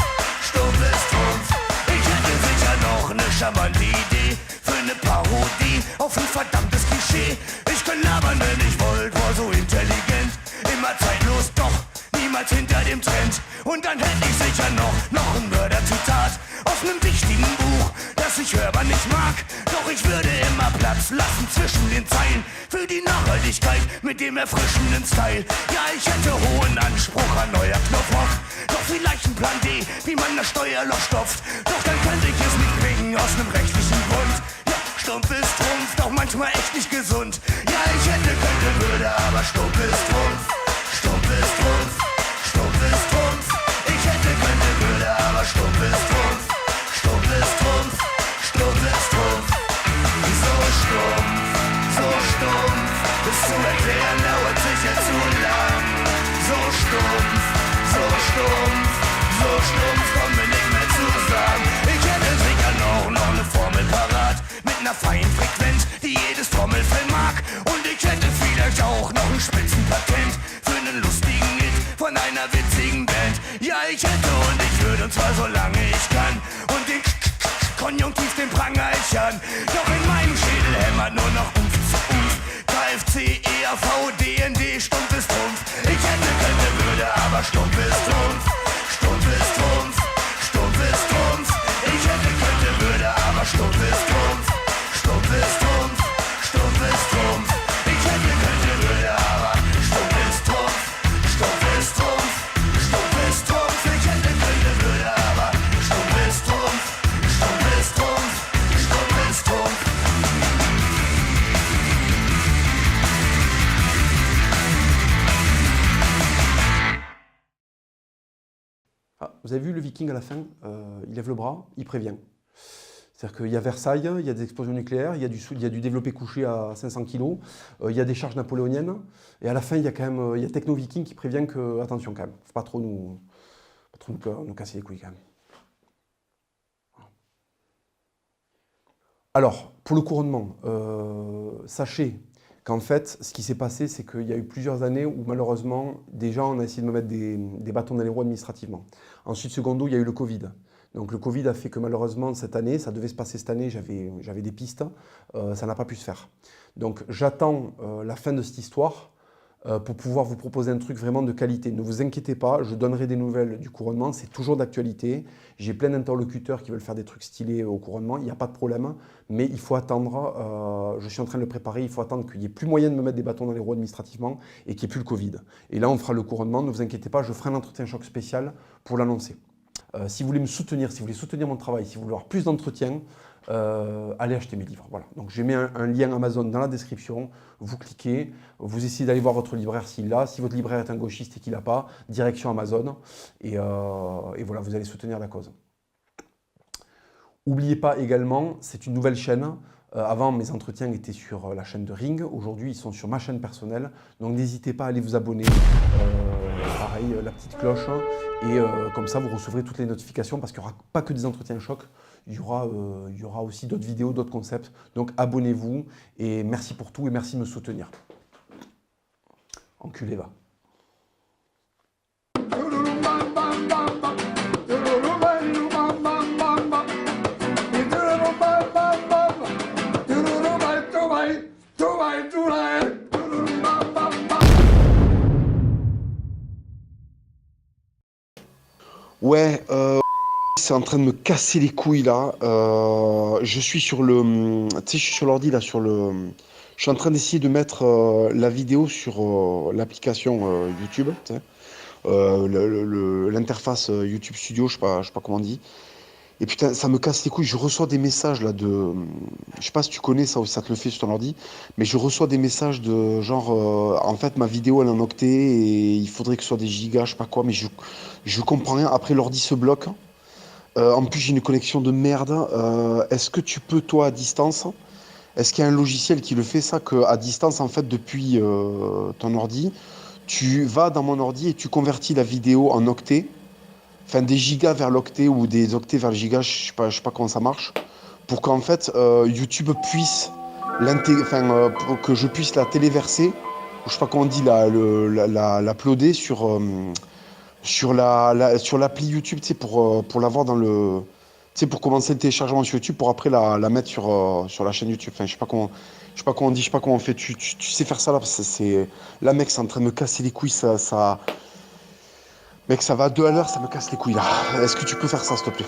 stumpf ist Trumpf. Ich hätte sicher noch eine charmante Idee für eine Parodie auf ein verdammtes Klischee. Ich könnte labern, wenn ich wollte, war so intelligent. Immer zeitlos, doch niemals hinter dem Trend. Und dann hätte ich sicher noch ein Mörderzitat aus einem wichtigen Buch, das was ich hörbar nicht mag. Doch ich würde immer Platz lassen zwischen den Zeilen für die Nachhaltigkeit mit dem erfrischenden Style. Ja, ich hätte hohen Anspruch an neuer Knopfloch. Doch vielleicht ein Plan D, wie man das Steuerloch stopft. Doch dann könnte ich es nicht bringen aus einem rechtlichen Grund. Ja, stumpf ist Trumpf, doch manchmal echt nicht gesund. Ja, ich hätte, könnte, würde, aber stumpf ist Trumpf. Stumpf ist Trumpf, stumpf ist Trumpf. Ich hätte, könnte, würde, aber stumpf ist Trumpf. Stumpf ist Trumpf, stumpf ist Trumpf. So stumpf, das zu erklären dauert sicher zu lang. So stumpf, kommen wir nicht mehr zusammen. Ich hätte sicher noch eine Formel parat, mit einer feinen Frequenz, die jedes Trommelfell mag. Und ich hätte vielleicht auch noch ein Spitzenpatent für einen lustigen Hit von einer witzigen Band. Ja, ich hätte und ich würde, und zwar solange ich kann. Und den Konjunktiv den Pranger ich an. Doch in meinem Schädel hämmert nur noch KFC, EAV, DND, stumpf ist Trumpf. Ich hätte, könnte, würde, aber stumpf ist Trumpf. Stumpf ist Trumpf, stumpf ist Trumpf. Ich hätte, könnte, würde, aber stumpf ist Trumpf. Stumpf ist Trumpf, stumpf ist Trumpf. Ich hätte, könnte, würde, aber stumpf ist Trumpf. Stumpf ist Trumpf, stumpf ist Trumpf. Ich hätte, könnte, würde, aber stumpf ist Trumpf. Stumpf ist Trumpf, stumpf ist Trumpf. Ah, vous avez vu le Viking à la fin, il lève le bras, il prévient. C'est-à-dire qu'il y a Versailles, il y a des explosions nucléaires, il y a du développé couché à 500 kg, il y a des charges napoléoniennes, et à la fin il y a quand même il y a Techno Viking qui prévient que, attention quand même, faut pas trop nous casser les couilles quand même. Alors, pour le couronnement, sachez qu'en fait, ce qui s'est passé, c'est qu'il y a eu plusieurs années où malheureusement, déjà on a essayé de me mettre des bâtons dans les roues administrativement. Ensuite, secondo, il y a eu le Covid. Donc le Covid a fait que malheureusement, cette année, ça devait se passer cette année, j'avais des pistes, ça n'a pas pu se faire. Donc j'attends la fin de cette histoire pour pouvoir vous proposer un truc vraiment de qualité. Ne vous inquiétez pas, je donnerai des nouvelles du couronnement, c'est toujours d'actualité. J'ai plein d'interlocuteurs qui veulent faire des trucs stylés au couronnement, il n'y a pas de problème, mais il faut attendre, je suis en train de le préparer, il faut attendre qu'il n'y ait plus moyen de me mettre des bâtons dans les roues administrativement et qu'il n'y ait plus le Covid. Et là, on fera le couronnement, ne vous inquiétez pas, je ferai un entretien choc spécial pour l'annoncer. Si vous voulez me soutenir, si vous voulez soutenir mon travail, si vous voulez avoir plus d'entretien, allez acheter mes livres. Voilà. Donc j'ai mis un lien Amazon dans la description, vous cliquez, vous essayez d'aller voir votre libraire s'il l'a. Si votre libraire est un gauchiste et qu'il n'a pas, direction Amazon, et voilà, vous allez soutenir la cause. N'oubliez pas également, c'est une nouvelle chaîne. Avant, mes entretiens étaient sur la chaîne de Ring. Aujourd'hui, ils sont sur ma chaîne personnelle. Donc n'hésitez pas à aller vous abonner. Pareil, la petite cloche. Et comme ça, vous recevrez toutes les notifications parce qu'il n'y aura pas que des entretiens choc. Il y aura aussi d'autres vidéos, d'autres concepts. Donc abonnez-vous et merci pour tout et merci de me soutenir. Enculé va. Ouais, c'est en train de me casser les couilles là. Je suis sur le, tu sais, je suis sur l'ordi là, je suis en train d'essayer de mettre la vidéo sur l'application YouTube, tu sais, l'interface YouTube Studio, je sais pas comment on dit. Et putain, ça me casse les couilles. Je reçois des messages là de, je sais pas si tu connais ça ou si ça te le fait sur ton ordi, mais je reçois des messages de genre, en fait ma vidéo elle est en octet et il faudrait que ce soit des gigas, je sais pas quoi, mais je comprends rien. Après l'ordi se bloque. En plus j'ai une connexion de merde. Est-ce que tu peux toi à distance, est-ce qu'il y a un logiciel qui le fait ça, qu'à distance en fait depuis ton ordi, tu vas dans mon ordi et tu convertis la vidéo en octet. Enfin, des gigas vers l'octet ou des octets vers le giga, je sais pas comment ça marche, pour qu'en fait YouTube puisse pour que je puisse la téléverser, je sais pas comment on dit, l'uploader sur l'appli YouTube, tu sais, pour l'avoir dans le, tu sais, pour commencer le téléchargement sur YouTube, pour après la mettre sur la chaîne YouTube. Enfin, je sais pas comment on dit, je sais pas comment on fait. Tu sais faire ça là, parce que là mec, c'est en train de me casser les couilles, ça. Mec, ça va à 2 à l'heure, ça me casse les couilles là. Est-ce que tu peux faire ça, s'il te plaît ?